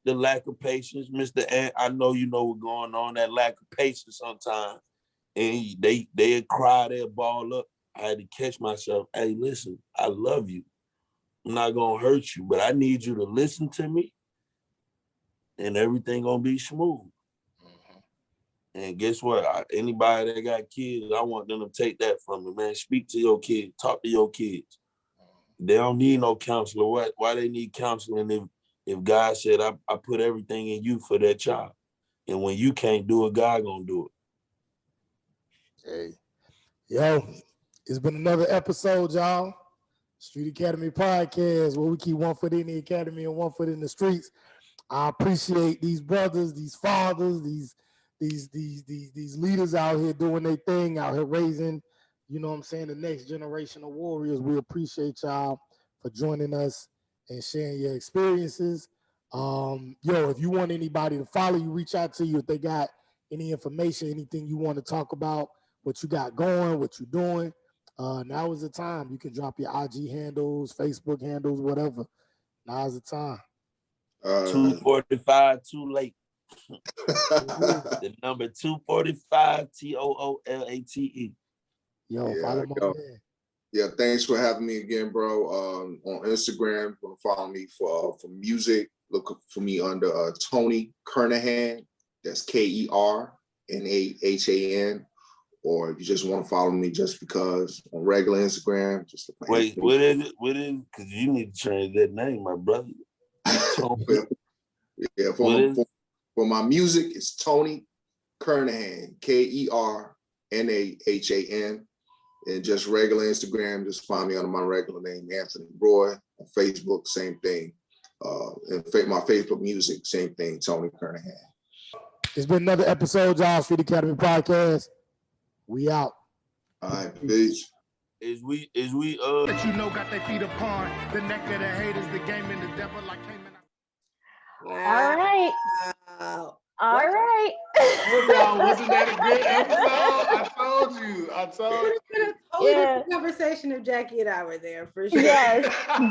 S4: the lack of patience, Mr. Ant. I know you know what's going on. That lack of patience sometimes, and they cry, they ball up. I had to catch myself. Hey, listen, I love you. I'm not gonna hurt you, but I need you to listen to me, and everything gonna be smooth. And guess what? Anybody that got kids, I want them to take that from me, man. Speak to your kids. Talk to your kids. They don't need no counselor. Why they need counseling if God said, I put everything in you for that child. And when you can't do it, God gonna do it.
S5: Hey. Yo, it's been another episode, y'all. Street Academy Podcast, where we keep one foot in the academy and one foot in the streets. I appreciate these brothers, these fathers, these leaders out here doing their thing, out here raising, the next generation of warriors. We appreciate y'all for joining us and sharing your experiences. If you want anybody to follow you, reach out to you if they got any information, anything you want to talk about. what you got going, what you're doing. Now is the time. You can drop your IG handles, Facebook handles, whatever. Now's the time.
S4: 245 too late. The number 245 TOOLATE.
S5: Yo,
S6: Yeah,
S5: follow my
S6: yo.
S5: man.
S6: Yeah, thanks for having me again, bro. On Instagram, you can follow me for music. Look for me under Tony Kernahan. That's KERNAHAN. Or if you just want to follow me just because on regular Instagram, just look my
S4: Wait,
S6: Instagram.
S4: what is it? What is it? Because you need to change that name, my brother.
S6: Yeah, for my music, it's Tony Kernahan, KERNAHAN. And just regular Instagram, just find me under my regular name, Anthony Roy. On Facebook, same thing. And my Facebook music, same thing, Tony Kernahan.
S5: It's been another episode, y'all. Street Academy Podcast. We out.
S6: All right, peace.
S4: Is we
S1: That you know got their feet upon the neck of the haters, the game and the devil like came in.
S2: All right.
S3: Wow.
S2: All right.
S1: Y'all, wasn't that a good episode? I told you.
S3: It would have been a totally
S2: Yeah.
S3: different conversation if Jackie and I were there for sure.
S2: Yes,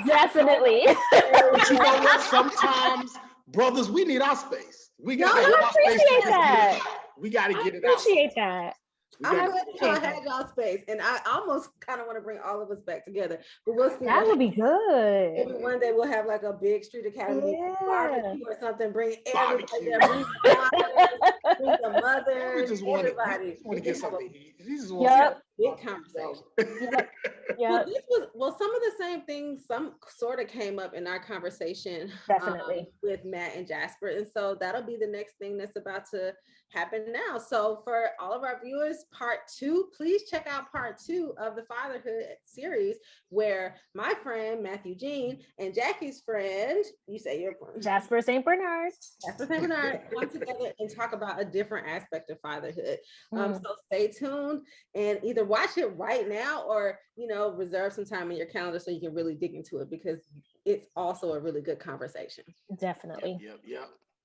S2: definitely.
S1: But you know what? Sometimes, brothers, we need our space. We got
S2: No, I appreciate that.
S1: We got to get it out.
S2: Appreciate that.
S3: I'm glad y'all had y'all space, and I almost kind of want to bring all of us back together, but we'll see.
S2: That would be good.
S3: Maybe one day we'll have like a big Street Academy
S2: Yeah.
S3: barbecue or something. Bring everybody
S1: Barbecue.
S3: there, bring fathers, bring the
S1: We
S3: mothers,
S1: just want
S3: everybody.
S1: to get something to eat. We just want
S2: Yep.
S3: Big conversation.
S2: Yeah,
S3: Well, some of the same things, some sort of came up in our conversation
S2: definitely.
S3: with Matt and Jasper. And so that'll be the next thing that's about to happen now. So for all of our viewers, part 2, please check out part 2 of the fatherhood series, where my friend Matthew Jean and Jackie's friend, you say your friend,
S2: Jasper St. Bernard.
S3: Jasper St. Bernard, come together and talk about a different aspect of fatherhood.
S2: Mm.
S3: So stay tuned and either watch it right now or, reserve some time in your calendar so you can really dig into it, because it's also a really good conversation.
S2: Definitely.
S1: Yep.